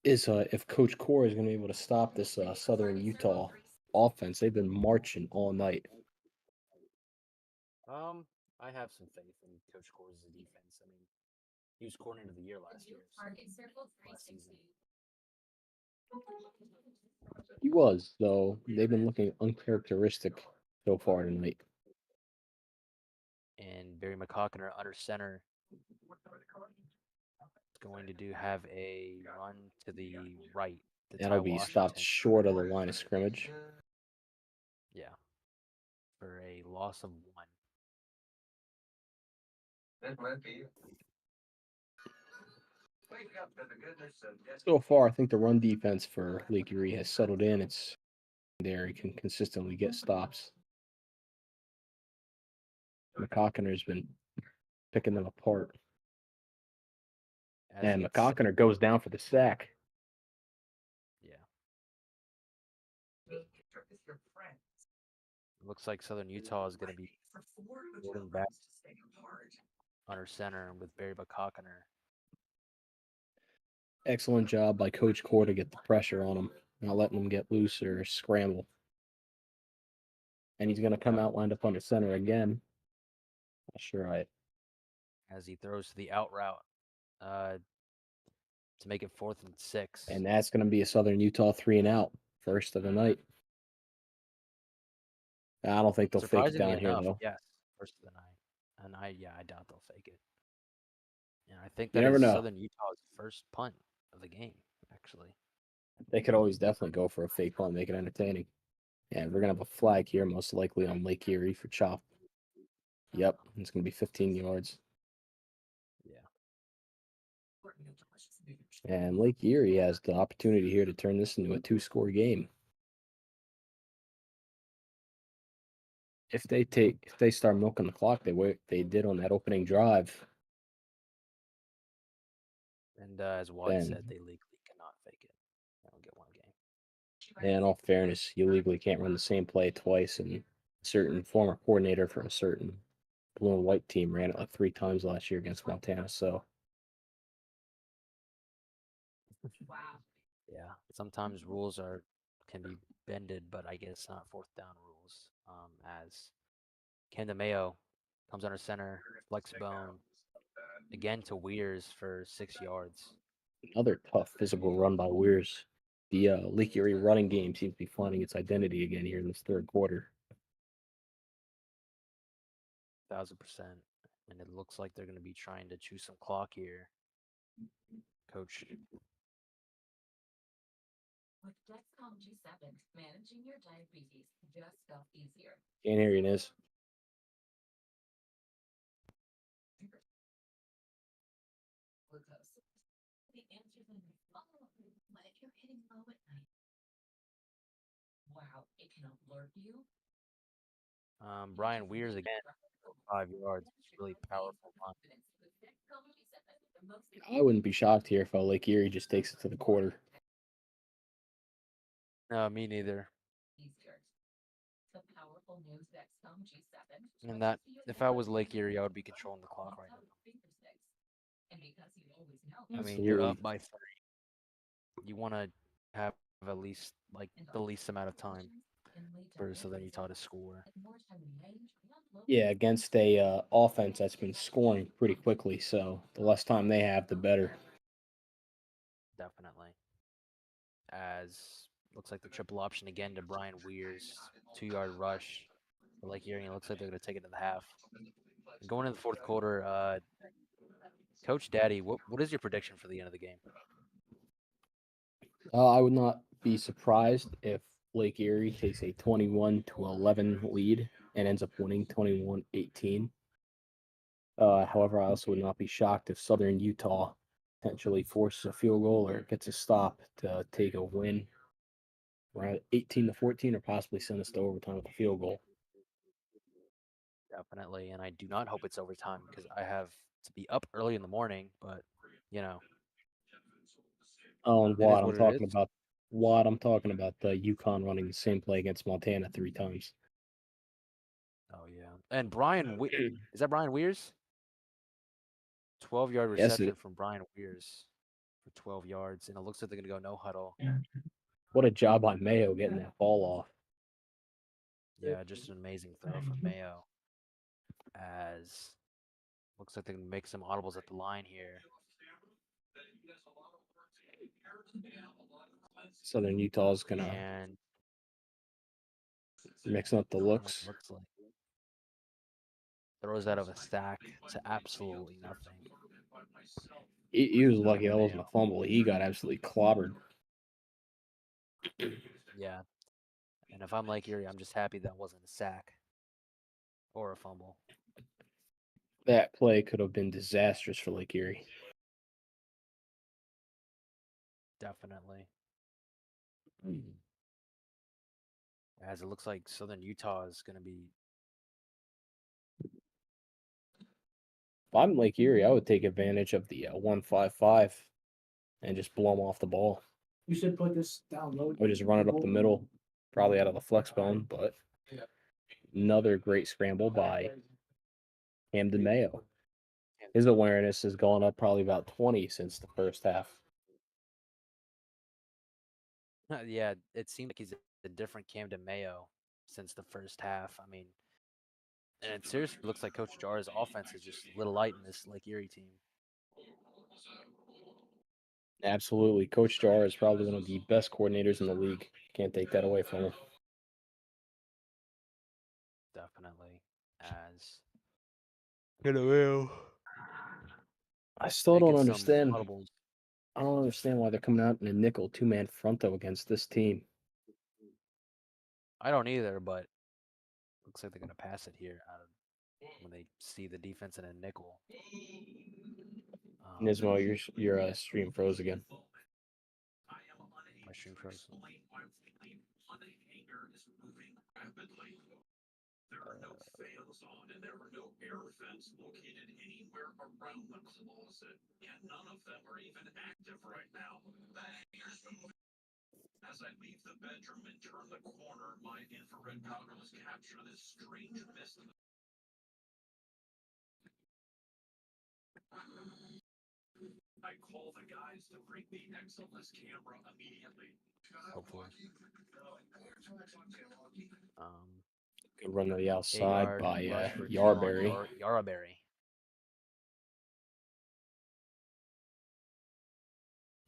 if Coach Core is going to be able to stop this Southern Utah offense. They've been marching all night. I have some faith in Coach Core's defense. I mean, he was coordinator of the year last year, last season, He was, though. They've been looking uncharacteristic so far tonight. and Barry McCockner under center is going to have a run to the right to Ty That'll be stopped Washington. short of the line of scrimmage. Yeah, for a loss of 1. That might be. Wake up to the goodness of So far, I think the run defense for Lake Erie has settled in. It's there. He can consistently get stops. McCockner's been picking them apart. As And it's- McCockner goes down for the sack. Yeah, with your friends. looks like Southern Utah is going to be For 4 rolling back to stay apart. under center with Barry McCockner. Excellent job by Coach Core to get the pressure on him, not letting him get loose or scramble. And he's going to come out lined up under center again. Not sure I. As he throws to the out route to make it 4th and 6. And that's going to be a Southern Utah 3-and-out, first of the night. I don't think they'll fake it Surprisingly down here, enough, though. yes, first of the night. And I doubt they'll fake it. And I think You that never is know. Southern Utah's first punt of the game, actually. They could always definitely go for a fake punt, make it entertaining. And we're going to have a flag here, most likely on Lake Erie for chop. Yep, it's going to be 15 yards. Yeah. And Lake Erie has the opportunity here to turn this into a 2-score game. If they start milking the clock, they did on that opening drive. And as Wally Then- said, they legally cannot fake it. They don't get 1 game. And in all fairness, you legally can't run the same play twice. And a certain former coordinator for a certain blue and white team ran it like 3 times last year against Montana. So Yeah. Sometimes rules can be bended, but I guess not 4th down rules. As Camden Mayo comes under center, flex bone again to Weirs for 6 yards. another tough physical run by Weirs. The Lake Erie running game seems to be finding its identity again here in this third quarter. 1,000%. And it looks like they're going to be trying to chew some clock here. Coach. With Dexcom G7, managing your diabetes just felt easier. Can't hear you, Niz. Glucose. The answers in your follow-up, what if you're hitting low at night? Wow, it can alert you. Brian Weirs again, 5 yards. It's really powerful run. I wouldn't be shocked here if Lake Erie just takes it to the quarter. No, me neither. Easier. The powerful new Dexcom G7. And that, if I was Lake Erie, I would be controlling the clock right now. And because you always know. I mean, you're Absolutely. up by 3. You want to have at least like the least amount of time for Southern Utah to score. Yeah, against a offense that's been scoring pretty quickly. So the less time they have, the better. Definitely. As looks like the triple option again to Brian Weirs, 2-yard rush for Lake Erie. It looks like they're going to take it to the half. And going into the 4th quarter, Coach Daddy, what is your prediction for the end of the game? I would not be surprised if Lake Erie takes a 21-11 lead and ends up winning 21-18. However, I also would not be shocked if Southern Utah potentially forces a field goal or gets a stop to take a win around 18-14 or possibly send us to overtime with a field goal. Definitely, and I do not hope it's overtime because I have to be up early in the morning, but, you know, Oh, and It is Watt, what it is. I'm talking about the UConn running the same play against Montana 3 times. Oh yeah. And is that Brian Weirs? 12-yard Yes, reception from Brian Weirs for 12 yards, and it looks like they're gonna go no huddle. what a job on Mayo getting that ball off. Yeah, just an amazing throw from Mayo. As looks like they're gonna make some audibles at the line here. Southern Utah's gonna And mixing up the looks. looks like throws out of a sack to absolutely nothing. He was lucky Cam that wasn't a Mayo. fumble. He got absolutely clobbered. Yeah. And if I'm Lake Erie, I'm just happy that wasn't a sack or a fumble. That play could have been disastrous for Lake Erie. Definitely. As it looks like Southern Utah is going to be. If I'm Lake Erie, I would take advantage of the 1-5-5 and just blow them off the ball. You should put this down low. Or just run it up the middle, probably out of the flex bone, but another great scramble by Hamden Mayo. His awareness has gone up probably about 20 since the first half. Yeah, it seems like he's a different Camden Mayo since the first half. I mean, and it seriously looks like Coach Jar's offense is just a little light in this Lake Erie team. Absolutely. Coach Jar is probably one of the best coordinators in the league. Can't take that away from him. Definitely. As Mayo I still don't making some understand. audibles. I don't understand why they're coming out in a nickel 2-man front though against this team. I don't either, but looks like they're going to pass it here out of when they see the defense in a nickel. Nismo, your stream froze again. My stream froze. There are no fans on, and there were no air vents located anywhere around the closet, and none of them are even active right now. As I leave the bedroom and turn the corner, my infrared goggles capture this strange mist. I call the guys to bring the XLS camera immediately. Hopefully. Good run to the outside 8-yard by rush for Yarberry. Yarberry.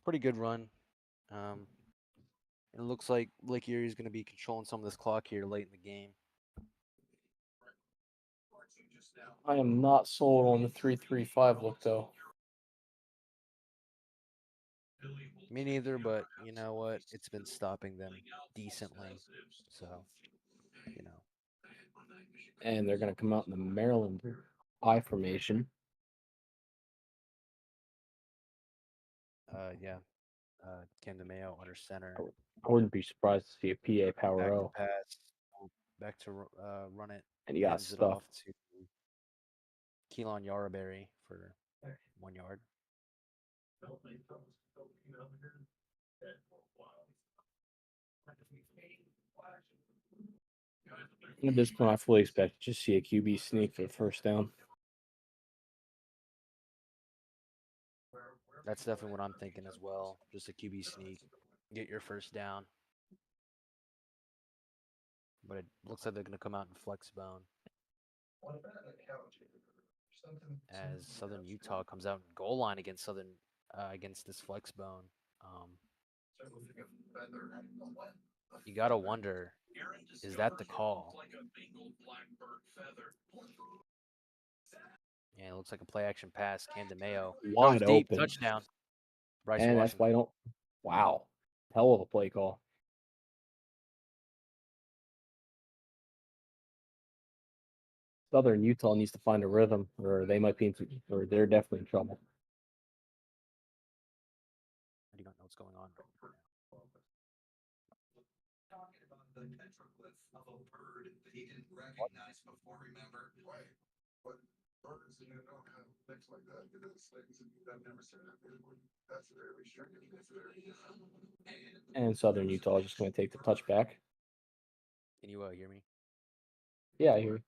Pretty good run. It looks like Lake Erie is going to be controlling some of this clock here late in the game. I am not sold on the 3-3-5 look though. Me neither, but you know what? It's been stopping them decently. So, you know. And they're going to come out in the Maryland I formation. Yeah. Camden Mayo under center. I wouldn't be surprised to see a PA power Back to O. pass. Back to run it. And you got Hands it stuff. off to Keelan Yarberry for 1 yard. At this point, I fully expect to just see a QB sneak for the first down. That's definitely what I'm thinking as well. Just a QB sneak. Get your first down. But it looks like they're going to come out in flex bone. As Southern Utah comes out in goal line against against this flex bone. You got to wonder, is that the call? And it looks like a play action pass. Camden Mayo. Wide Throws deep. open. Touchdown. Bryce And that's why I Washington. don't. Wow. Hell of a play call. Southern Utah needs to find a rhythm, or they might be or they're definitely in trouble. I do not know what's going on right now. Talking about the petroglyph of a bird that he didn't recognize before, remember? And Southern Utah is just going to take the touchback. Can you hear me? Yeah, I hear you.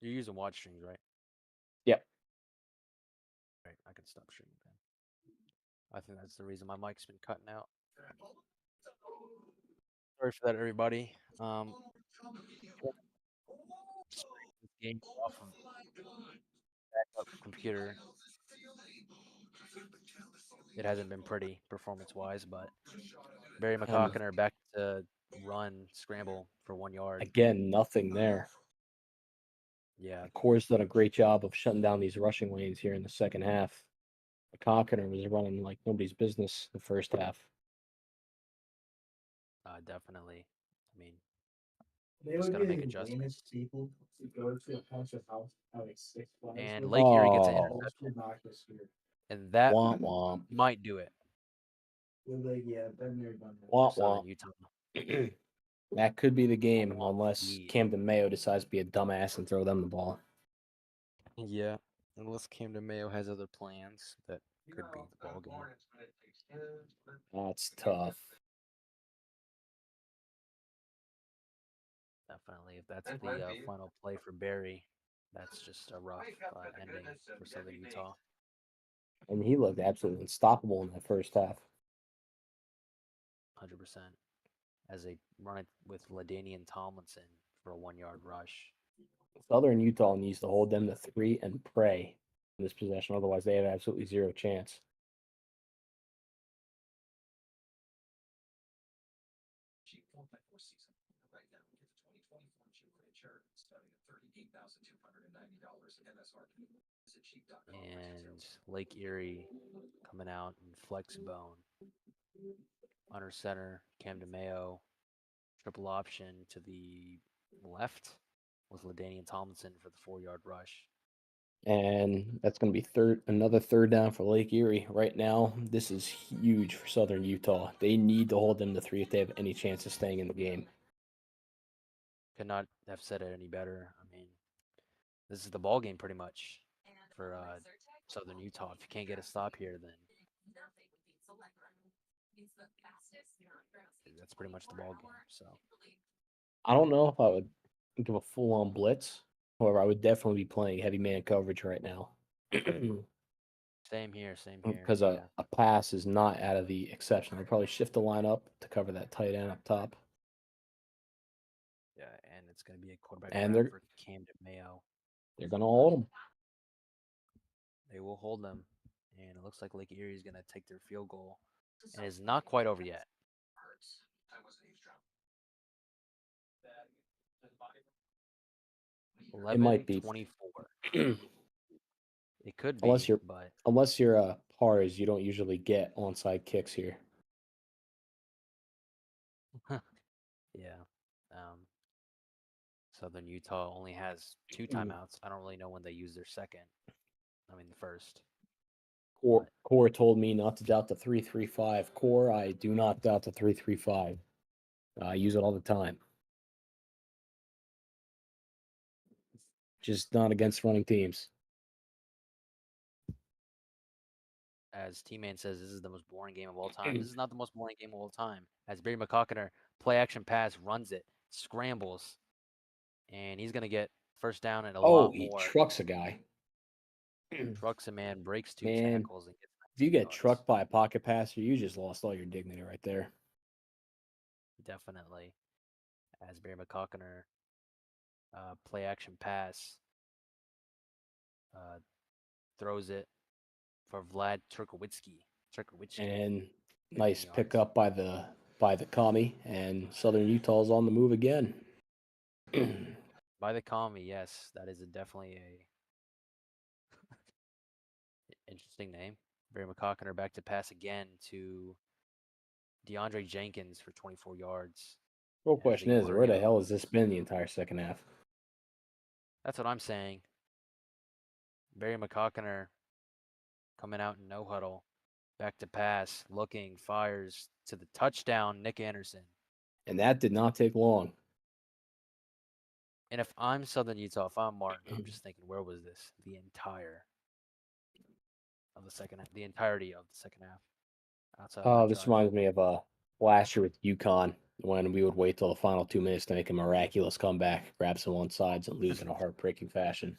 You're using watch strings, right? Yep. Right, I can stop streaming then. I think that's the reason my mic's been cutting out. Sorry for that, everybody. Stream this game off of backup computer. It hasn't been pretty performance-wise, but Barry McCocken are back to run scramble for 1 yard. Again, nothing there. Yeah, Core's done a great job of shutting down these rushing lanes here in the second half. McCockiner was running like nobody's business the first half. definitely. I mean, They just would gotta be make the adjustments. lamest people to go to a haunted house having 6 flags. And with. Lake Erie gets an Oh. interception, Not this year. and that Womp womp. might do it Yeah, been there, done that. for Womp Southern womp. Utah. That could be the game Womp unless indeed. Camden Mayo decides to be a dumbass and throw them the ball. Yeah, unless Camden Mayo has other plans, that could be the ball game. That's tough. Definitely, if that's the final play for Barry, that's just a rough ending for Southern Utah. And he looked absolutely unstoppable in that first half. 100%. As they run it with LaDainian Tomlinson for a 1 yard rush. Southern Utah needs to hold them to 3 and pray in this possession. Otherwise, they have absolutely zero chance. And Lake Erie coming out in flex bone. Under center, Camden Mayo. Triple option to the left with LaDainian Tomlinson for the 4 yard rush. And that's going to be another third down for Lake Erie. Right now, this is huge for Southern Utah. They need to hold them to 3 if they have any chance of staying in the game. Could not have said it any better. I mean, this is the ball game pretty much for Southern Utah. If you can't get a stop here, then that's pretty much the ball game. So I don't know if I would give a full-on blitz. However, I would definitely be playing heavy man coverage right now. same here. Because a pass is not out of the exception. They'll probably shift the line up to cover that tight end up top. Yeah, and it's going to be a quarterback And grab for Camden Mayo. They're going to hold them. They will hold them. And it looks like Lake Erie is going to take their field goal. And it's not quite over yet. It might be 24. It could be, unless you're pars, you don't usually get onside kicks here. Yeah. Southern Utah only has 2 timeouts. I don't really know when they use their second. I mean, the first. Core told me not to doubt the 3-3-5. Core, I do not doubt the 3-3-5. I use it all the time. Just not against running teams. As T-Man says, this is the most boring game of all time. This is not the most boring game of all time. As Barry McCockiner, play action pass, runs it, scrambles, and he's going to get first down and a lot more. He trucks a guy. Trucks a man, breaks 2 tackles. And gets if you get yards. trucked by a pocket passer, you just lost all your dignity right there. Definitely. As Barry McCockiner, play action pass, throws it for Vlad Turkowicki. And nice pickup by the commie, and Southern Utah's on the move again. By the commie, yes, that is definitely a interesting name. Barry McCockiner back to pass again to DeAndre Jenkins for 24 yards. Real question is, where the hell has this been the entire second half? That's what I'm saying. Barry McCockiner coming out in no huddle. Back to pass, looking, fires to the touchdown, Nick Anderson. And that did not take long. And if I'm Southern Utah, if I'm Martin, I'm just thinking, where was this? The entirety of the second half. Outside of that This drive. reminds me of last year with UConn when we would wait till the final 2 minutes to make a miraculous comeback, grab some onsides, and lose in a heartbreaking fashion.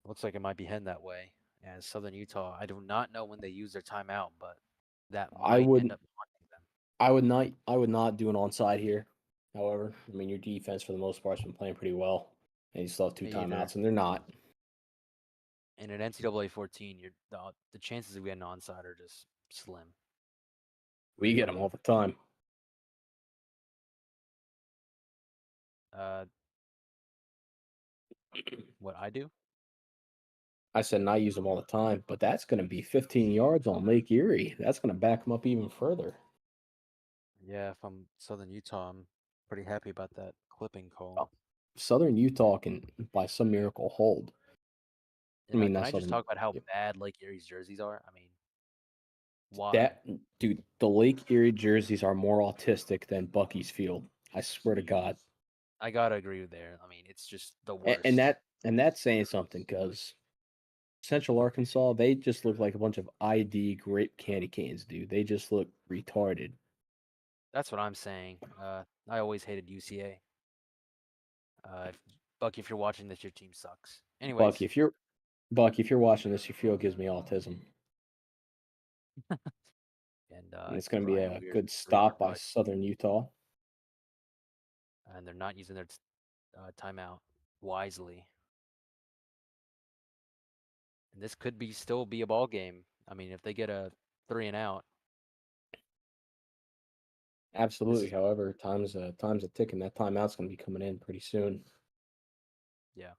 Looks like it might be heading that way. As Southern Utah, I do not know when they use their timeout, but that I might end would up haunting them. I would not do an onside here. However, I mean your defense for the most part has been playing pretty well, and you still have two Me either. timeouts, and they're not. In an NCAA 14, the chances of getting onside are just slim. We get them all the time. What I do? I said not use them all the time, but that's going to be 15 yards on Lake Erie. That's going to back them up even further. Yeah, if I'm Southern Utah, I'm pretty happy about that clipping call. Southern Utah can, by some miracle, hold. And, I mean, can that's I just Southern. talk about how Yep. bad Lake Erie's jerseys are? I mean, why? That dude, the Lake Erie jerseys are more autistic than Bucky's Field. I swear to God. I gotta agree with there. I mean, it's just the And, worst. and that's saying something because Central Arkansas, they just look like a bunch of ID grape candy canes, dude. They just look retarded. That's what I'm saying. I always hated UCA. Bucky, if you're watching this, your team sucks. Anyways, Bucky, if you're watching this, your field gives me autism. and And it's going to be Brian a Weir's good three-yard stop by rush, Southern Utah. and they're not using their timeout wisely. And this could still be a ball game. I mean, if they get a 3 and out. Absolutely. However, time's a ticking. That timeout's going to be coming in pretty soon. Yeah.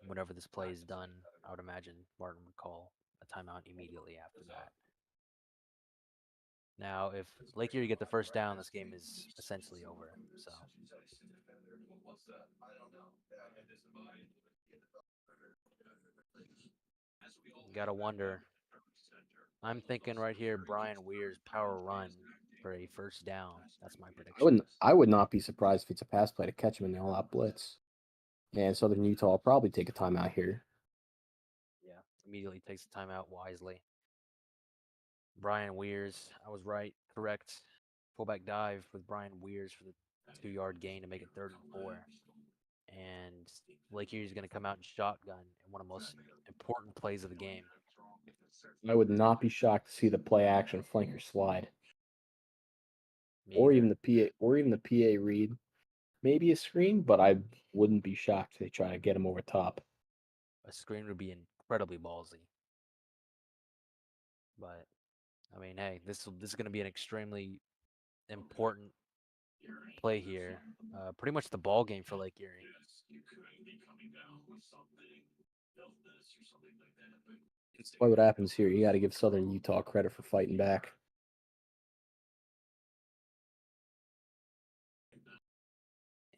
Whenever this play is done, I would imagine Martin would call a timeout immediately after that. Now, if Lake Erie get the first down, this game is essentially over. So. You gotta wonder. I'm thinking right here, Brian Weir's power run for a first down. That's my prediction. I would not be surprised if it's a pass play to catch him in the all-out blitz. And Southern Utah will probably take a timeout here. Yeah, immediately takes the timeout wisely. Brian Weir's, I was right, correct. Fullback dive with Brian Weir's for the 2-yard gain to make it 3rd and 4. And Lake Erie's going to come out in shotgun in one of the most important plays of the game. I would not be shocked to see the play action flanker slide. Me either. Even the PA read. Maybe a screen, but I wouldn't be shocked if they try to get him over top. A screen would be incredibly ballsy. But I mean, hey, this is going to be an extremely important play here. Pretty much the ball game for Lake Erie. That's what happens here. You got to give Southern Utah credit for fighting back.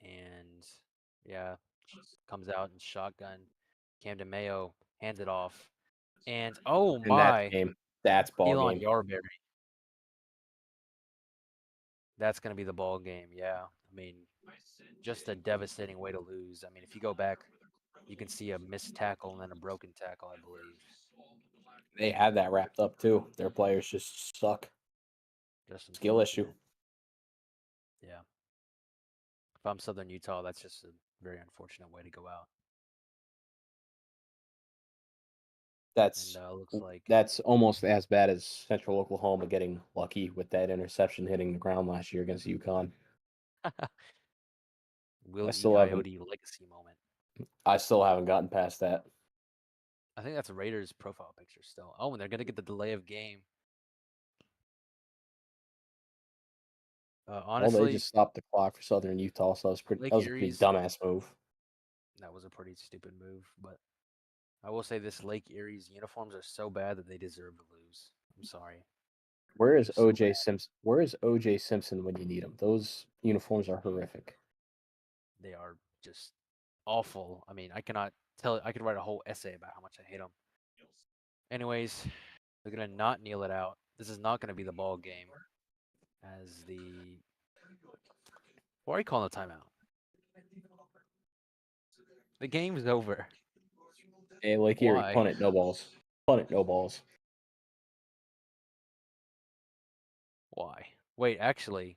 And yeah, comes out in shotgun. Camden Mayo hands it off. And oh In that my, game, that's ball Elon game. Yarberry. That's going to be the ball game. Yeah. I mean, just a devastating way to lose. I mean, if you go back, you can see a missed tackle and then a broken tackle, I believe. They have that wrapped up too. Their players just suck. Just Skill issue. Yeah. If I'm Southern Utah, that's just a very unfortunate way to go out. Looks like that's almost as bad as Central Oklahoma getting lucky with that interception hitting the ground last year against UConn. Will E. still haven't- Coyote legacy moment. I still haven't gotten past that. I think that's a Raiders profile picture still. Oh, and they're gonna get the delay of game. Well, Honestly, they just stopped the clock for Southern Utah, so that was a pretty Erie's- dumbass move. that was a pretty stupid move, but I will say this: Lake Erie's uniforms are so bad that they deserve to lose. I'm sorry. Where is Just so OJ bad. Simpson? Where is OJ Simpson when you need him? Those uniforms are horrific. They are just awful. I mean, I cannot tell. I could write a whole essay about how much I hate them. Anyways, they're gonna not kneel it out. This is not gonna be the ball game, as the Why are you calling a timeout? The game's over. Hey, Lake Erie, Why? punt it, no balls. Punt it, no balls. Why? Wait, actually,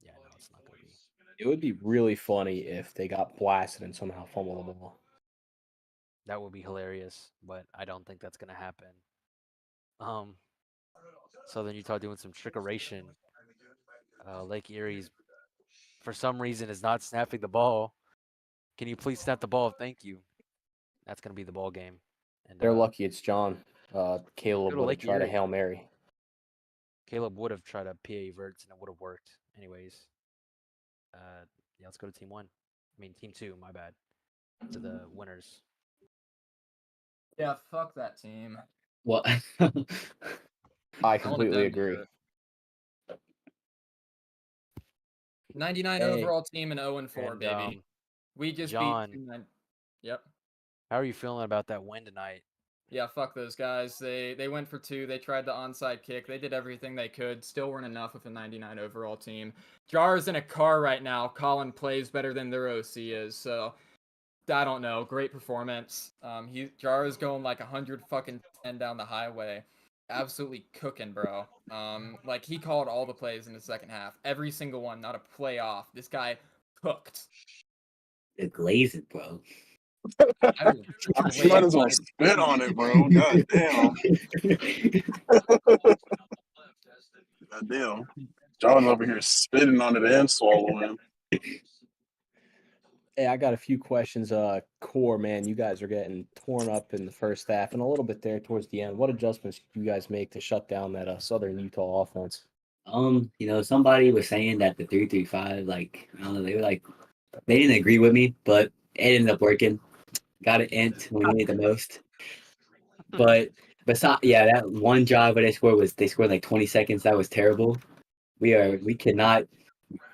yeah, no, it's not gonna be. It would be really funny if they got blasted and somehow fumbled the ball. That would be hilarious, but I don't think that's gonna happen. Um, Southern Utah doing some trickeration. Lake Erie's, for some reason, is not snapping the ball. Can you please snap the ball? Thank you. That's gonna be the ball game. And They're lucky it's John. Caleb Go to would have Lake tried a Erie. Hail Mary. Caleb would have tried a PA verts and it would have worked. Anyways, yeah, let's go to team one. I mean, team two. My bad. To the winners. Yeah, fuck that team. Well, I I want completely them agree. to- 99 Hey. overall team and 0-4, And, baby. We just John. beat 29. Yep. How are you feeling about that win tonight? Yeah, fuck those guys. They went for 2. They tried the onside kick. They did everything they could. Still weren't enough with a 99 overall team. Jar's in a car right now. Colin plays better than their OC is. So I don't know. Great performance. Jar is going like 100 fucking 10 down the highway. Absolutely cooking, bro. Like he called all the plays in the second half. Every single one, not a play off. This guy cooked. the glazing, bro. I will You might as well blaze spit on it, bro. God damn. God damn. John's over here spitting on it and swallowing. Hey, I got a few questions. Core, man, you guys are getting torn up in the first half and a little bit there towards the end. What adjustments did you guys make to shut down that Southern Utah offense? Somebody was saying that the 3-3-5, like, I don't know, they were like, they didn't agree with me, but it ended up working. Got an int when we need it the most. But besides, yeah, that one drive where they scored like 20 seconds. That was terrible. We cannot.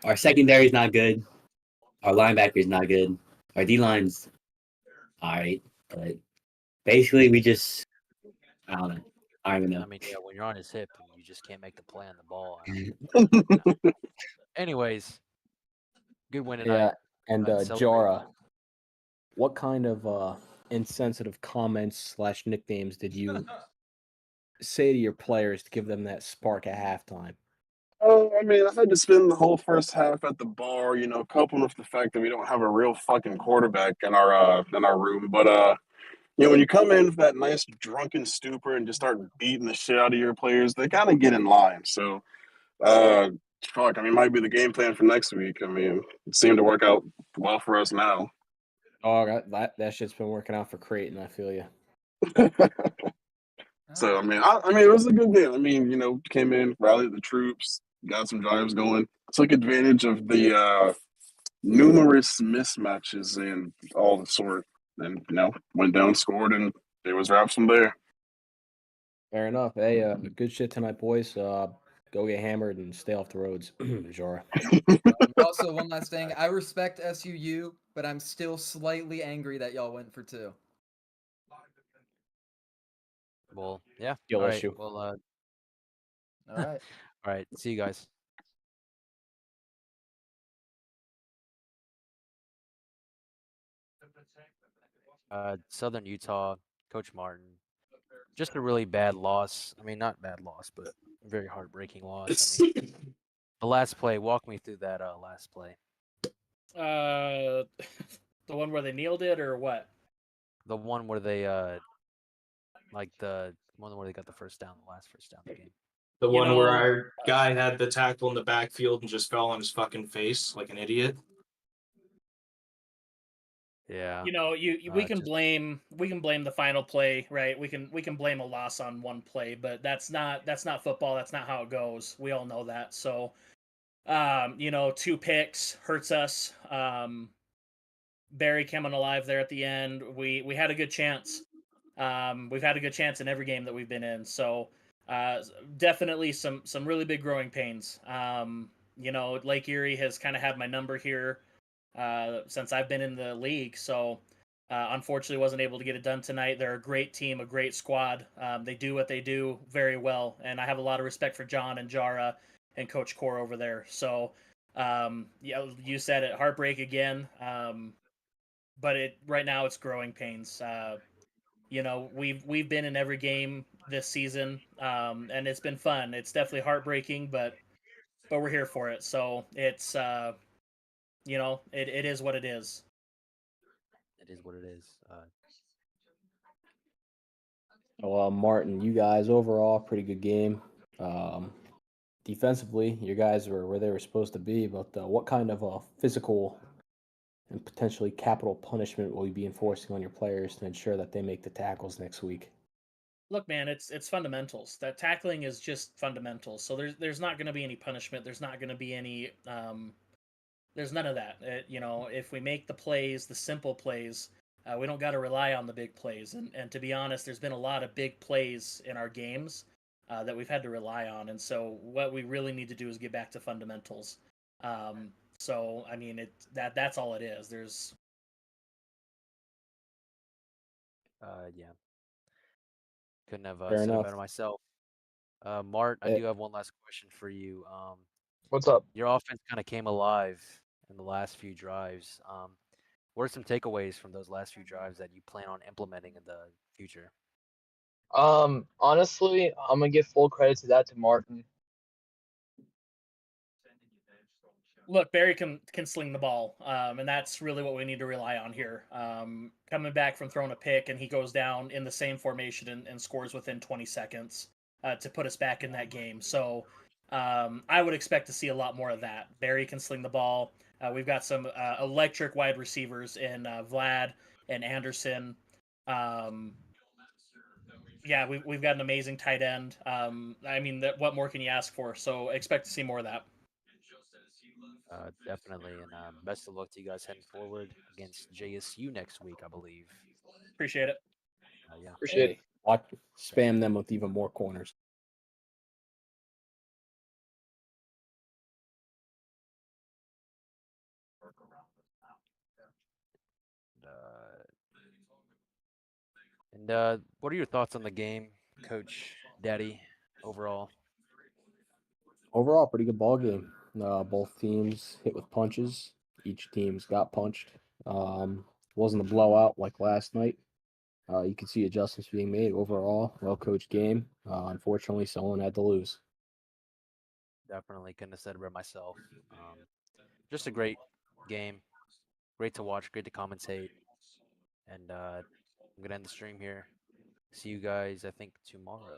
Our secondary is not good. Our linebacker is not good. Our D line's all right, but basically we just I don't know. I don't even know. I mean, yeah, when you're on his hip and you just can't make the play on the ball. No. Anyways, good win tonight. Yeah, and Celebrate. Jara, what kind of insensitive comments / nicknames did you say to your players to give them that spark at halftime? Oh, I mean, I had to spend the whole first half at the bar, coupled with the fact that we don't have a real fucking quarterback in our room. But when you come in with that nice drunken stupor and just start beating the shit out of your players, they kind of get in line. So, fuck, I mean, might be the game plan for next week. I mean, it seemed to work out well for us now. Oh, that shit's been working out for Creighton. I feel you. So, I mean, it was a good game. I mean, came in, rallied the troops, got some drives going, took advantage of the numerous mismatches and all the sort, and went down, scored, and it was wraps from there. Fair enough. Hey, good shit tonight, boys. Go get hammered and stay off the roads, Jara. Also, one last thing. I respect SUU, but I'm still slightly angry that y'all went for 2. Well, yeah. Skill all right. issue. Well, All right. all right. See you guys. Southern Utah, Coach Martin. Just a really bad loss. I mean, not bad loss, but very heartbreaking loss. I mean, the last play. Walk me through that last play. The one where they kneeled it or what? The one where they like the one where they got the first down, the last first down of the game. The You one where know- our guy had the tackle in the backfield and just fell on his fucking face like an idiot. Yeah. We can blame the final play, right? We can blame a loss on one play, but that's not football. That's not how it goes. We all know that. So, 2 picks hurts us. Barry coming alive there at the end. We had a good chance. We've had a good chance in every game that we've been in. So, definitely some really big growing pains. Lake Erie has kind of had my number here since I've been in the league. So unfortunately wasn't able to get it done tonight. They're a great team, a great squad. They do what they do very well. And I have a lot of respect for John and Jara and Coach Core over there. So Yeah, you said it, heartbreak again. But right now it's growing pains. We've been in every game this season, and it's been fun. It's definitely heartbreaking, but we're here for it. So it's it is what it is. It is what it is. Well, Martin, you guys overall pretty good game. Defensively, you guys were where they were supposed to be, but what kind of physical and potentially capital punishment will you be enforcing on your players to ensure that they make the tackles next week? Look, man, it's fundamentals. That tackling is just fundamentals. So there's not going to be any punishment. There's not going to be any there's none of that. If we make the plays, the simple plays, we don't got to rely on the big plays. And to be honest, there's been a lot of big plays in our games that we've had to rely on. And so what we really need to do is get back to fundamentals. So I mean, that's all it is. Yeah, couldn't have Fair said it enough. better myself. Mart, I Eh, do have one last question for you. What's up? Your offense kind of came alive in the last few drives. What are some takeaways from those last few drives that you plan on implementing in the future? Honestly, I'm gonna give full credit to Martin. Look, Barry can sling the ball, and that's really what we need to rely on here. Coming back from throwing a pick, and he goes down in the same formation and scores within 20 seconds to put us back in that game. So I would expect to see a lot more of that. Barry can sling the ball. We've got some electric wide receivers in Vlad and Anderson. Um, yeah, we've got an amazing tight end. I mean, what more can you ask for? So expect to see more of that. Definitely, and best of luck to you guys heading forward against JSU next week, I believe. Appreciate it. Yeah. Appreciate it. hey, watch spam them with even more corners. Uh, and what are your thoughts on the game, Coach Daddy, overall? Overall, pretty good ball game. Both teams hit with punches. Each team's got punched. Wasn't a blowout like last night. You can see adjustments being made. Overall, well coached game. Unfortunately, someone had to lose. Definitely couldn't have said it better myself. Just a great game. Great to watch, great to commentate. And I'm going to end the stream here. See you guys, I think, tomorrow.